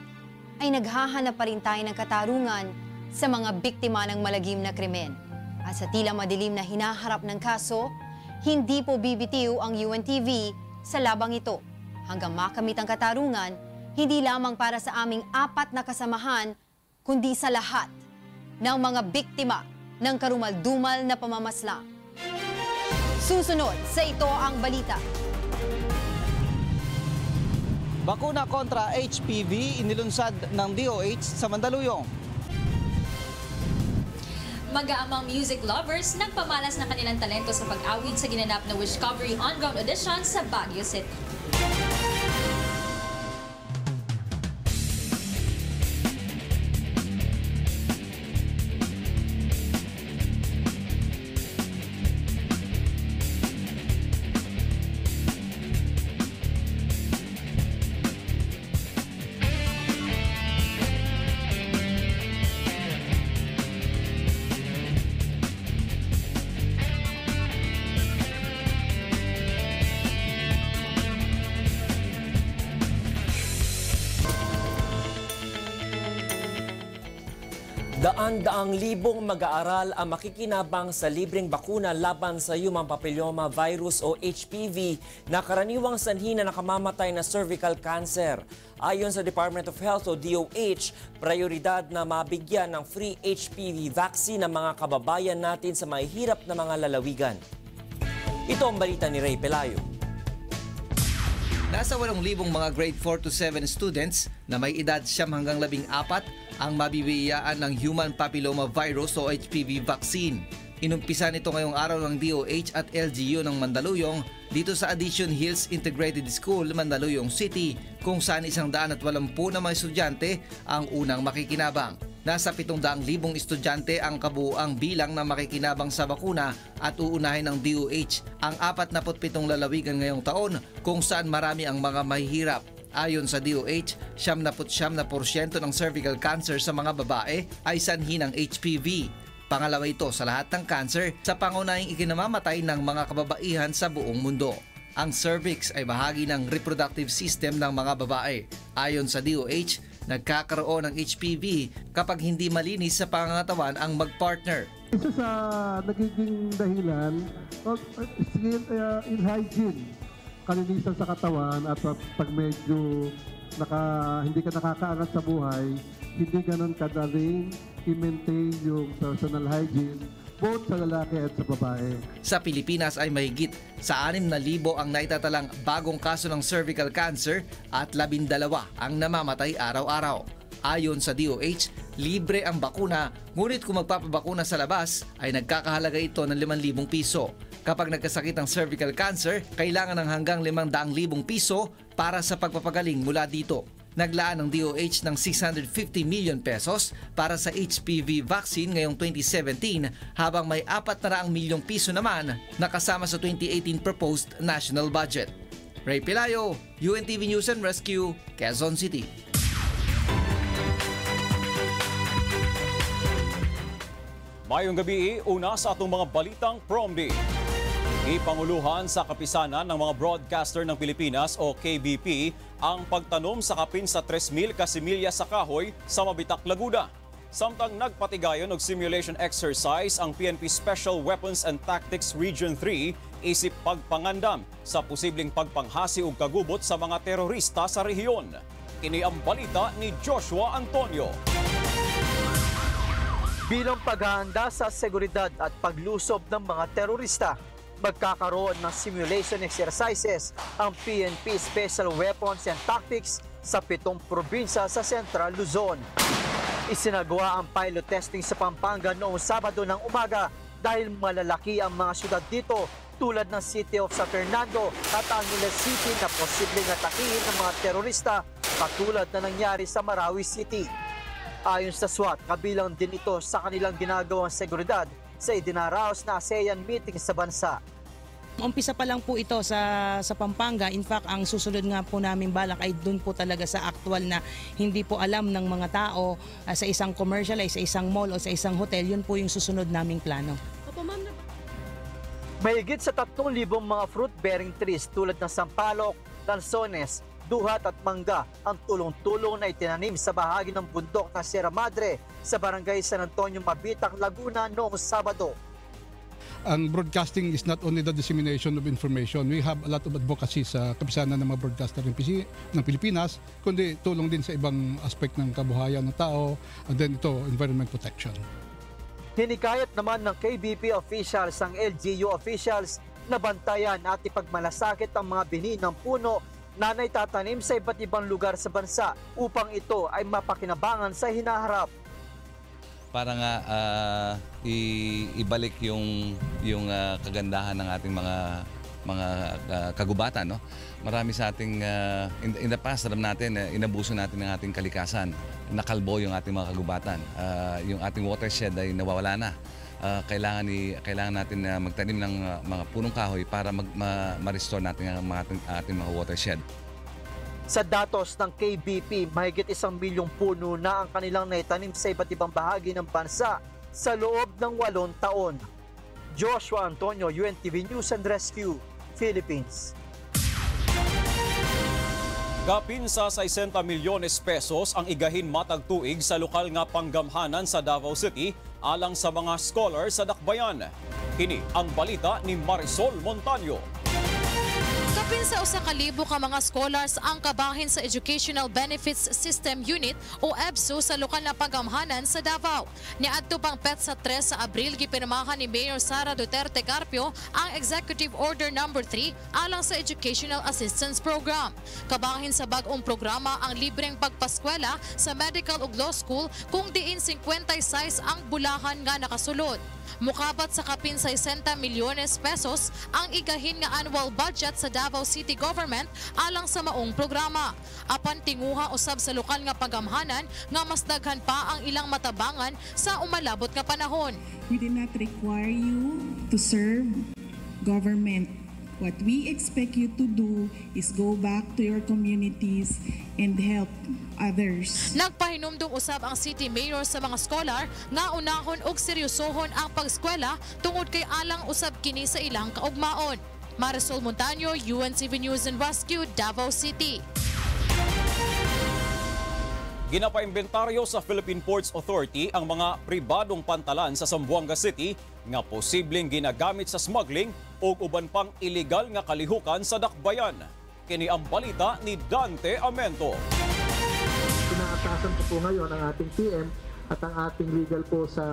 [SPEAKER 13] ay naghahanap pa rin tayo ng katarungan sa mga biktima ng malagim na krimen. At sa tila madilim na hinaharap ng kaso, hindi po bibitiw ang UNTV sa labang ito hanggang makamit ang katarungan, hindi lamang para sa aming 4 na kasamahan, kundi sa lahat ng mga biktima ng karumal-dumal na pamamaslang. Susunod sa Ito ang Balita.
[SPEAKER 21] Bakuna kontra HPV inilunsad ng DOH sa Mandaluyong.
[SPEAKER 22] Mag-aamang music lovers nagpamalas ng kanilang talento sa pag-awit sa ginanap na Wishcovery On-Ground Audition sa Baguio City.
[SPEAKER 3] Daan-daang libong mag-aaral ang makikinabang sa libreng bakuna laban sa Human Papilloma Virus o HPV na karaniwang sanhi na nakamamatay na cervical cancer. Ayon sa Department of Health o DOH, prioridad na mabigyan ng free HPV vaccine ang mga kababayan natin sa mahihirap na mga lalawigan. Ito ang balita ni Ray Pelayo.
[SPEAKER 23] Nasa 8,000 mga grade 4 to 7 students na may edad 9 hanggang 14 ang mabibigyan ng Human Papilloma Virus o HPV vaccine. Inumpisa nito ngayong araw ng DOH at LGU ng Mandaluyong dito sa Addition Hills Integrated School, Mandaluyong City, kung saan 180 na mga estudyante ang unang makikinabang. Nasa 700,000 estudyante ang kabuuang bilang na makikinabang sa bakuna at uunahin ng DOH ang 47 lalawigan ngayong taon kung saan marami ang mga mahihirap. Ayon sa DOH, 79% ng cervical cancer sa mga babae ay sanhi ng HPV. Pangalawa ito sa lahat ng cancer sa pangunahing ikinamamatay ng mga kababaihan sa buong mundo. Ang cervix ay bahagi ng reproductive system ng mga babae. Ayon sa DOH, nagkakaroon ng HPV kapag hindi malinis sa pangangatawan ang magpartner.
[SPEAKER 2] Isa sa nagiging dahilan, in hygiene, kalinisan sa katawan at pag medyo hindi ka nakakaangat sa buhay, hindi ganun kadaling i-maintain yung personal hygiene both sa lalaki at sa babae.
[SPEAKER 23] Sa Pilipinas ay mahigit sa 6,000 ang naitatalang bagong kaso ng cervical cancer at 12 ang namamatay araw-araw. Ayon sa DOH, libre ang bakuna, ngunit kung magpapabakuna sa labas ay nagkakahalaga ito ng 5,000 piso. Kapag nagkasakit ng cervical cancer, kailangan ng hanggang 500,000 piso para sa pagpapagaling mula dito. Naglaan ng DOH ng 650 million pesos para sa HPV vaccine ngayong 2017 habang may 400 milyong piso naman nakasama sa 2018 proposed national budget. Ray Pelayo, UNTV News and Rescue, Quezon City.
[SPEAKER 5] Mayong gabi, una sa atong mga balitang prom day. Ipanguluhan sa kapisanan ng mga broadcaster ng Pilipinas o KBP ang pagtanom sa kapin sa 3,000 kasimilya sa kahoy sa Mabitak, Laguna. Samtang nagpatigayon og simulation exercise ang PNP Special Weapons and Tactics Region 3 isip pagpangandam sa posibleng pagpanghasi ug kagubot sa mga terorista sa rehiyon. Kini ang balita ni Joshua Antonio.
[SPEAKER 6] Bilang paghahanda sa seguridad at paglusob ng mga terorista, magkakaroon ng simulation exercises ang PNP Special Weapons and Tactics sa 7 probinsya sa Central Luzon. Isinagawa ang pilot testing sa Pampanga noong Sabado ng umaga dahil malalaki ang mga syudad dito tulad ng City of San Fernando at Angeles City na posibleng atakihin ng mga terorista katulad na nangyari sa Marawi City. Ayon sa SWAT, kabilang din ito sa kanilang ginagawang seguridad sa idinaraos na ASEAN meeting sa bansa.
[SPEAKER 24] Umpisa pa lang po ito sa Pampanga. In fact, ang susunod nga po namin balak ay doon po talaga sa actual na hindi po alam ng mga tao sa isang commercial ay sa isang mall o sa isang hotel. Yun po yung susunod naming plano.
[SPEAKER 6] Mahigit sa 3,000 mga fruit-bearing trees tulad ng sampalok, lansones, duhat at mangga ang tulong-tulong na itinanim sa bahagi ng bundok ng Sierra Madre sa barangay San Antonio, Mabitak, Laguna noong Sabado.
[SPEAKER 25] Ang broadcasting is not only the dissemination of information. We have a lot of advocacy sa kapisanan ng mga broadcaster ng Pilipinas, kundi tulong din sa ibang aspect ng kabuhayan ng tao, and then ito, environment protection.
[SPEAKER 6] Hinikayat naman ng KBP officials ang LGU officials na bantayan at ipagmalasakit ang mga bini ng puno na naitatanim sa iba't ibang lugar sa bansa upang ito ay mapakinabangan sa hinaharap.
[SPEAKER 26] Para nga ibalik yung kagandahan ng ating mga kagubatan, no? Marami sa ating in the past, alam natin, inabuso natin ng ating kalikasan. Nakalbo yung ating mga kagubatan. Yung ating watershed ay nawawala na. Kailangan natin magtanim ng mga punong kahoy para ma-restore natin ang ating mga watershed.
[SPEAKER 6] Sa datos ng KBP, mahigit 1 milyong puno na ang kanilang naitanim sa iba't ibang bahagi ng bansa sa loob ng 8 taon. Joshua Antonio, UNTV News and Rescue, Philippines.
[SPEAKER 5] Gapin sa 60 milyones pesos ang igahin matag tuig sa lokal nga panggamhanan sa Davao City alang sa mga scholar sa Dakbayan. Kini ang balita ni Marisol Montaño.
[SPEAKER 27] Kapin sa 1,000 ka mga scholars ang kabahin sa Educational Benefits System Unit o EBSU sa lokal na panggamhanan sa Davao. Niadto pang petsa 3 sa Abril gipirmahan ni Mayor Sara Duterte Carpio ang Executive Order No. 3 alang sa Educational Assistance Program. Kabahin sa bag-ong programa ang libreng pagpaskwela sa medical ug law school kung diin 56 ang bulahan nga nakasulod. Mukabat sa kapin 60 milyones pesos ang igahin nga annual budget sa Davao City Government alang sa maong programa. Apan tinguha usab sa lokal nga pagamhanan nga mas daghan pa ang ilang matabangan sa umalabot nga panahon.
[SPEAKER 1] We did not require you to serve government. What we expect you to do is go back to your communities and help others.
[SPEAKER 27] Nagpahinumdum usab ang City Mayor sa mga scholar nga unahon og seryosohon ang pag-eskwela tungod kay alang usab kini sa ilang kaugmaon. Marisol Montaño, UNTV News and Rescue, Davao City.
[SPEAKER 5] Ginapaimbentario sa Philippine Ports Authority ang mga pribadong pantalan sa Zamboanga City nga posibleng ginagamit sa smuggling o uban pang illegal nga kalihukan sa dakbayan. Kini ang balita ni Dante Amento.
[SPEAKER 7] Inaatasan po ngayon ang ating PM at ang ating legal po sa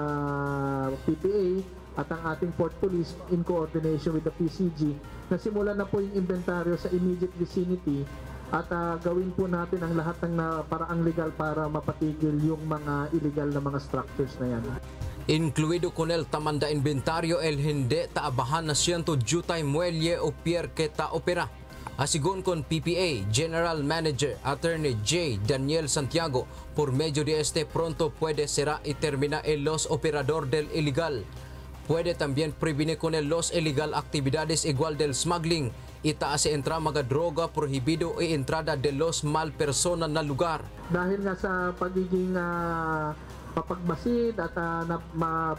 [SPEAKER 7] PPA at ang ating Port Police in coordination with the PCG na simulan na po yung inventaryo sa immediate vicinity at gawin po natin ang lahat ng paraang legal para mapatigil yung mga illegal na mga structures na yan.
[SPEAKER 10] Incluido con el tamanda inventario el hindi taabahan na siyento jutay muelle o pier que ta opera. Asigon con PPA General Manager Attorney J. Daniel Santiago, por medio de este pronto puede será y termina el los operador del illegal. Puede también prevenir con el los illegal actividades igual del smuggling. Itaas sa entrada mga droga prohibido e entrada de los mal persona na lugar.
[SPEAKER 7] Dahil nga sa pagiging papagbasid at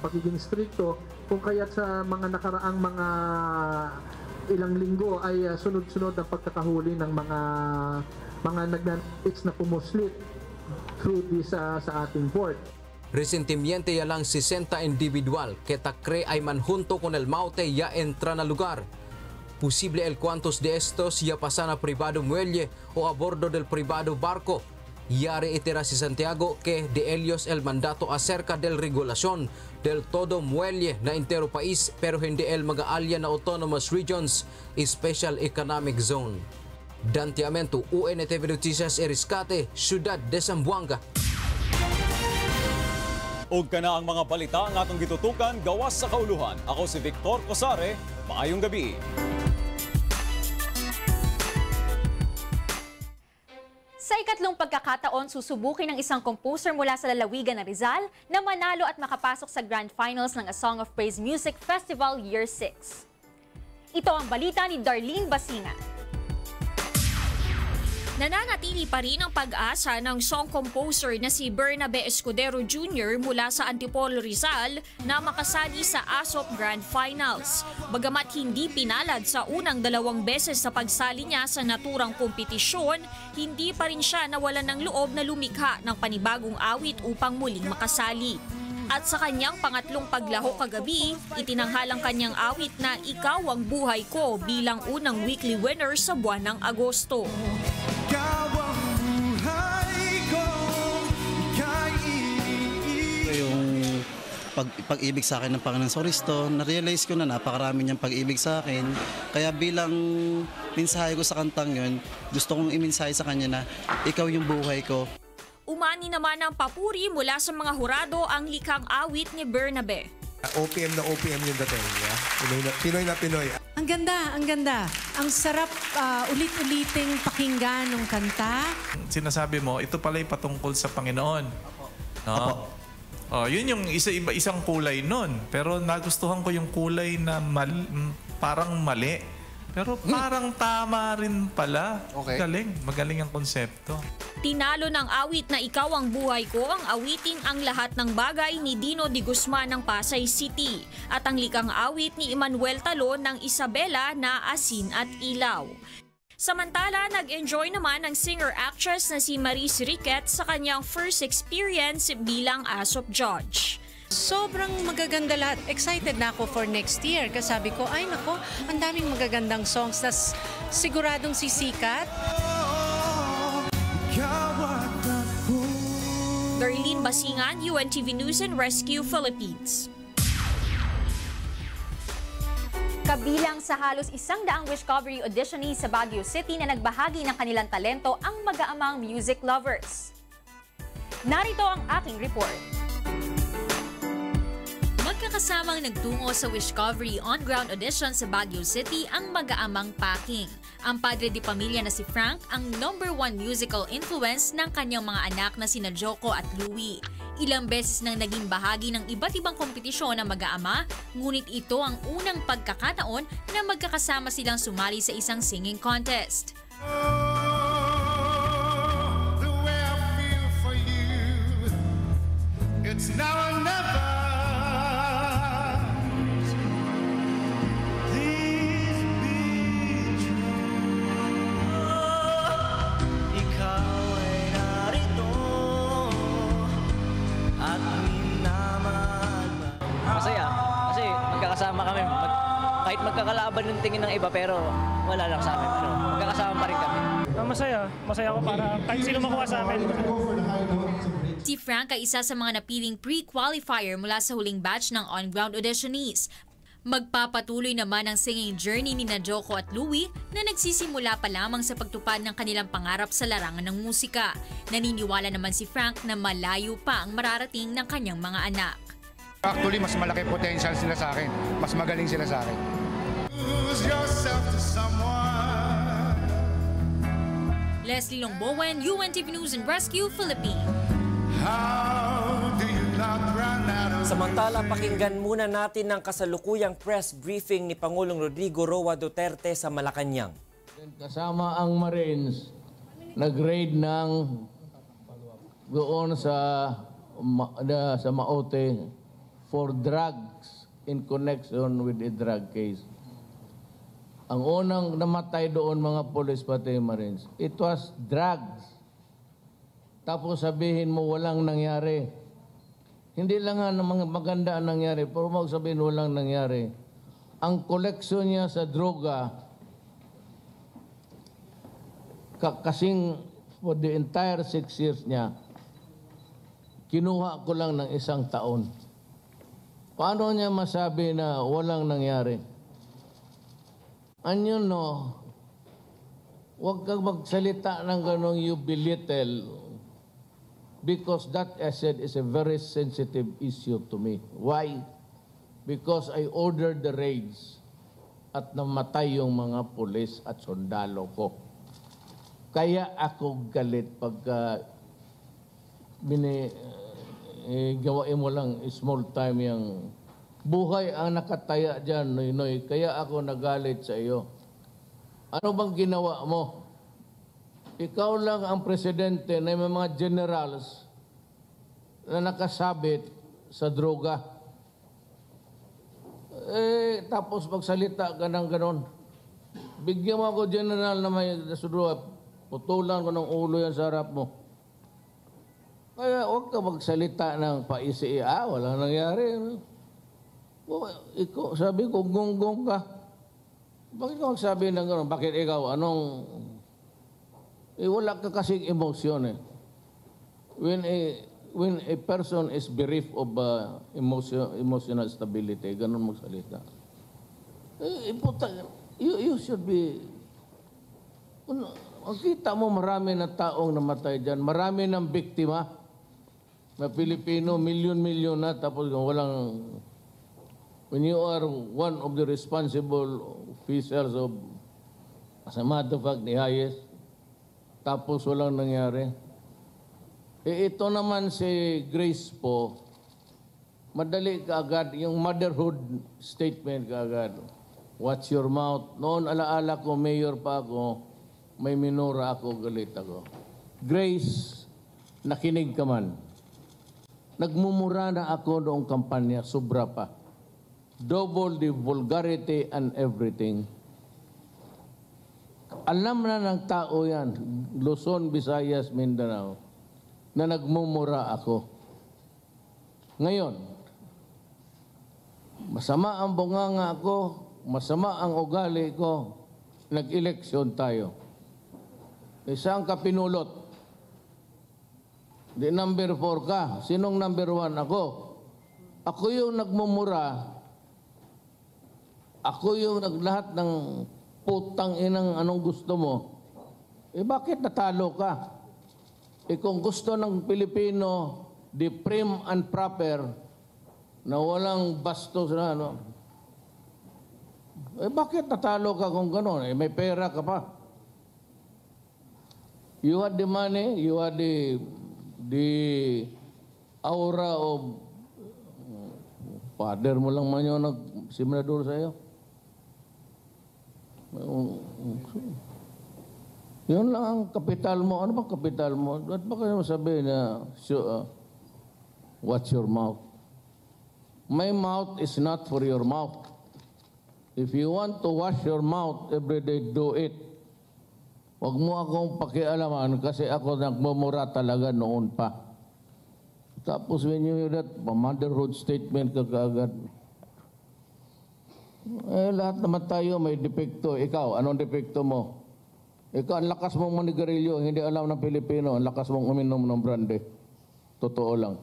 [SPEAKER 7] pagiging stricto, kung kaya't sa mga nakaraang mga ilang linggo ay sunod-sunod ang pagkakahuli ng mga nagnanits na pumuslit through this sa ating port.
[SPEAKER 10] Resentimiento ya lang 60 individual que takre ay manjunto con el maute ya entra na lugar. Posible el cuantos de estos ya pasan a privado muelle o a bordo del privado barco. Yari itira si Santiago que de ellos el mandato acerca del regulación del todo muelle na entero país pero hindi el mag-aalya na autonomous regions, special economic zone. Dante Amento, UNTV Noticias Eriscate, Ciudad de Zamboanga.
[SPEAKER 5] Og kana ang mga balita ang atong gitutukan gawas sa kauluhan. Ako si Victor Cosare, maayong gabi.
[SPEAKER 11] Sa ikatlong pagkakataon, susubukin ng isang composer mula sa lalawigan ng Rizal na manalo at makapasok sa Grand Finals ng A Song of Praise Music Festival Year 6. Ito ang balita ni Darlene Basingan.
[SPEAKER 12] Nananatili pa rin ang pag-asa ng song composer na si Bernabe Escudero Jr. mula sa Antipolo, Rizal na makasali sa ASOP Grand Finals. Bagamat hindi pinalad sa unang 2 beses sa pagsali niya sa naturang kompetisyon, hindi pa rin siya nawalan ng loob na lumikha ng panibagong awit upang muling makasali. At sa kanyang pangatlong paglahok kagabi, itinanghalang kanyang awit na Ikaw ang Buhay Ko bilang unang weekly winner sa buwan ng Agosto.
[SPEAKER 14] Yung pag-ibig sa akin ng Panginoon Soristo, na-realize ko na napakarami niyang pag-ibig sa akin. Kaya bilang mensahe ko sa kantang yun, gusto kong imensahe sa kanya na ikaw yung buhay ko.
[SPEAKER 12] Umani naman ng papuri mula sa mga hurado ang likhang awit ni Bernabe.
[SPEAKER 15] OPM na OPM yung dating, yeah? Pinoy na Pinoy.
[SPEAKER 28] Ang ganda, ang ganda. Ang sarap ulit-uliting pakinggan ng kanta.
[SPEAKER 15] Sinasabi mo, ito pala yung patungkol sa Panginoon. No? Oh, yun yung isang kulay nun. Pero nagustuhan ko yung kulay na parang mali. Pero parang tama rin pala. Okay. Magaling ang konsepto.
[SPEAKER 12] Tinalo ng awit na Ikaw ang Buhay Ko ang awiting Ang Lahat ng Bagay ni Dino de Guzman ng Pasay City at ang likang awit ni Emmanuel Talon ng Isabela na Asin at Ilaw. Samantala, nag-enjoy naman ang singer-actress na si Maris Riquet sa kanyang first experience bilang ASOP judge.
[SPEAKER 28] Sobrang magaganda lahat. Excited na ako for next year. Kasi sabi ko, ay nako, ang daming magagandang songs. Tas siguradong sisikat.
[SPEAKER 12] Darlene Basingan, UNTV News and Rescue, Philippines.
[SPEAKER 11] Kabilang sa halos 100 Wishcovery auditionees sa Baguio City na nagbahagi ng kanilang talento ang mag-aamang music lovers. Narito ang aking report.
[SPEAKER 12] kasamang nagtungo sa Wishcovery on-ground audition sa Baguio City ang mag-aamang Packing. Ang padre de pamilya na si Frank ang #1 musical influence ng kanyang mga anak na sina Joko at Louie. Ilang beses nang naging bahagi ng iba't ibang kompetisyon ng mag-aama, ngunit ito ang unang pagkakataon na magkakasama silang sumali sa isang singing contest.
[SPEAKER 4] It's now or never. Please be true. Ikaw ay narito at minamahal.
[SPEAKER 8] Masaya kasi magkakasama kami. Kahit magkakalaban yung tingin ng iba pero wala lang sa amin. Magkakasama pa rin kami.
[SPEAKER 9] Masaya ako para kahit sino makuha sa amin.
[SPEAKER 12] Si Frank ay isa sa mga napiling pre-qualifier mula sa huling batch ng on-ground auditionees. Magpapatuloy naman ang singing journey ni Joko at Louie na nagsisimula pa lamang sa pagtupad ng kanilang pangarap sa larangan ng musika. Naniniwala naman si Frank na malayo pa ang mararating ng kanyang mga anak.
[SPEAKER 9] Actually, mas malaki potential sila sa akin. Mas magaling sila sa akin.
[SPEAKER 4] Lose yourself to someone.
[SPEAKER 12] Leslie Longbowen, UNTV News and Rescue, Philippines.
[SPEAKER 4] How do you not run out of
[SPEAKER 3] Samantala, pakinggan muna natin ang kasalukuyang press briefing ni Pangulong Rodrigo Roa Duterte sa Malacanang.
[SPEAKER 16] Kasama ang Marines, nag-raid ng doon sa Maote for drugs in connection with a drug case. Ang unang namatay doon mga police pati Marines, it was drugs. Tapos sabihin mo walang nangyari. Hindi lang nga maganda ang nangyari, pero magsabihin walang nangyari. Ang koleksyon niya sa droga, kasing for the entire 6 years niya, kinuha ko lang ng 1 taon. Paano niya masabi na walang nangyari? Anyo no, huwag kang magsalita ng ganong you belittle. Because that, as I said, is a very sensitive issue to me. Why? Because I ordered the raids at namatay yung mga pulis at sundalo ko. Kaya ako galit pagka gawain mo lang small time yung buhay ang nakataya dyan, Noy. Kaya ako nagalit sa iyo. Ano bang ginawa mo? Ikaw lang ang presidente na may mga generals na nakasabit sa droga. Tapos magsalita ka ng ganon. Bigyan mo ako general na may droga, putulan ko ng ulo yan sa harap mo. Kaya huwag ka magsalita ng paisi, wala nangyari. Ikaw, sabi ko, gonggong ka. Bakit ka magsabi ng ganon? Bakit ikaw? Anong... wala ka kasing emosyon eh. When a person is bereft of emotional stability, ganun magsalita. You should be... Kita mo marami na taong namatay dyan. Marami ng biktima na Pilipino, milyon-milyon na, tapos walang... When you are one of the responsible officials of, as a matter of fact, the highest, tapos walang nangyari. Ito naman si Grace po, madali kaagad, yung motherhood statement kaagad. Watch your mouth. Noon alaala ko, mayor pa ako, may minura ako, galit ako. Grace, nakinig ka man. Nagmumura na ako noong kampanya, sobra pa. Double the vulgarity and everything. Alam na ng tao yan, Luzon, Visayas, Mindanao, na nagmumura ako. Ngayon, masama ang bunganga ko, masama ang ugali ko, nag-eleksyon tayo. Isang kapinulot. Di number 4 ka. Sinong number 1? Ako. Ako yung nagmumura. Ako yung naglahat ng putang inang anong gusto mo, bakit natalo ka? Kung gusto ng Pilipino, the prim and proper, na walang bastos na ano. Eh bakit natalo ka kung gano'n? Eh may pera ka pa. You had the money, you had the aura of father mo lang man yung nagsimrador sa iyo. Yun lang ang kapital mo. Ano bang kapital mo? At baka naman sabihin na, watch your mouth. My mouth is not for your mouth. If you want to wash your mouth every day, do it. Huwag mo akong pakialaman kasi ako nagmumura talaga noon pa. Tapos when you hear that, motherhood statement ka kaagad. Eh, lahat naman tayo may depekto. Ikaw, anong depekto mo? Ikaw, ang lakas mong manigarilyo, hindi alam ng Pilipino, ang lakas mong uminom ng brandy. Totoo lang.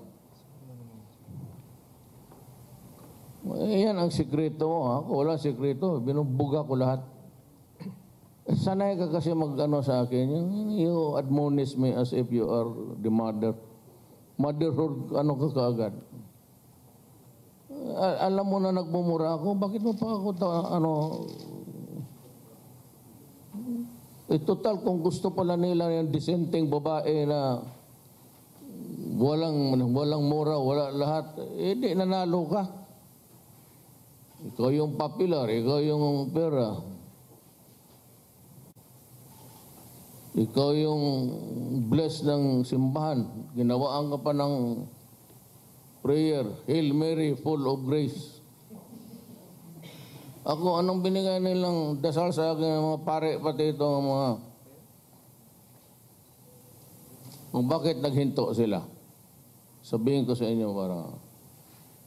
[SPEAKER 16] Eh, yan ang sikreto mo. Ako, walang sikreto. Binubuga ko lahat. Sanay ka kasi mag-ano sa akin. You admonish me as if you are the mother. Motherhood, ano ka kaagad. Alam mo na nagmumura ako, bakit mo pa ako total kung gusto pala nila yung disenteng babae na walang mura, wala lahat, di nanalo ka. Ikaw yung popular, ikaw yung pera. Ikaw yung blessed ng simbahan. Ginawaan ka pa ng prayer. Hail Mary, full of grace. Ako, anong binigay nilang dasal sa akin ng mga pare, pati itong mga... Kung bakit naghinto sila? Sabihin ko sa inyo para...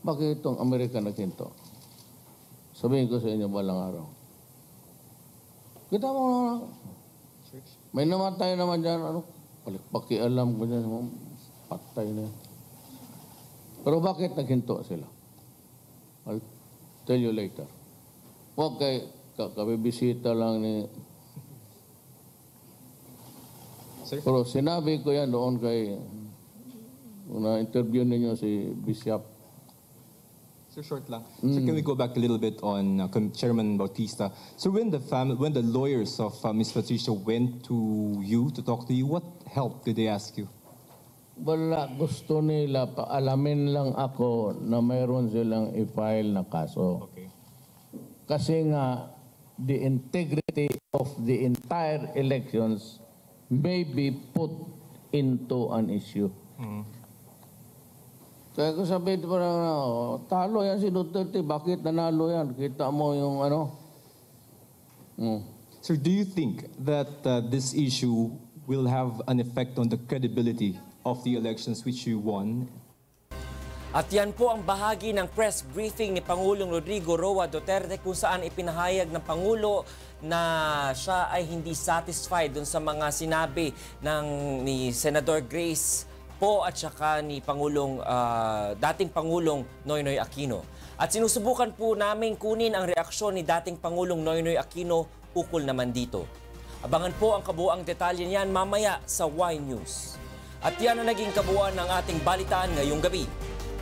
[SPEAKER 16] Bakit itong Amerika naghinto? Sabihin ko sa inyo balang araw. Kita mo na... May namatay naman dyan, pakialam ko dyan, patay na yan. Pero bakit naghinto sila? I'll tell you later. Huwag kay kabibisita lang ni... Pero sinabi ko yan doon kay... na-interview ninyo si Bishop.
[SPEAKER 2] Sir, short lang. So can we go back a little bit on Chairman Bautista? So when the lawyers of Ms. Patricia went to you to talk to you, what help did they ask you?
[SPEAKER 16] Wala, gusto nila paalamin lang ako na mayroon silang i-file na kaso.
[SPEAKER 2] Okay.
[SPEAKER 16] Kasi nga, the integrity of the entire elections may be put into an issue. Kaya ko sabihin parang, talo yan si Duterte, bakit nanalo yan? Kita mo yung ano?
[SPEAKER 2] Sir, do you think that this issue will have an effect on the credibility of the elections which you won?
[SPEAKER 3] At yan po ang bahagi ng press briefing ni Pangulong Rodrigo Roa Duterte kung saan ipinahayag ng Pangulo na siya ay hindi satisfied dun sa mga sinabi ni Senador Grace po at saka ni dating Pangulong Noynoy Aquino. At sinusubukan po namin kunin ang reaksyon ni dating Pangulong Noynoy Aquino ukol naman dito. Abangan po ang kabuuang detalye niyan mamaya sa Y News. At yan ang naging kabuuan ng ating balitaan ngayong gabi.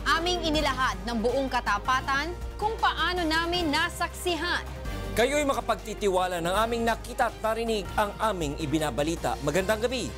[SPEAKER 13] Aming inilahad ng buong katapatan kung paano namin nasaksihan.
[SPEAKER 3] Kayo'y makapagtitiwala ng aming nakita at narinig ang aming ibinabalita. Magandang gabi!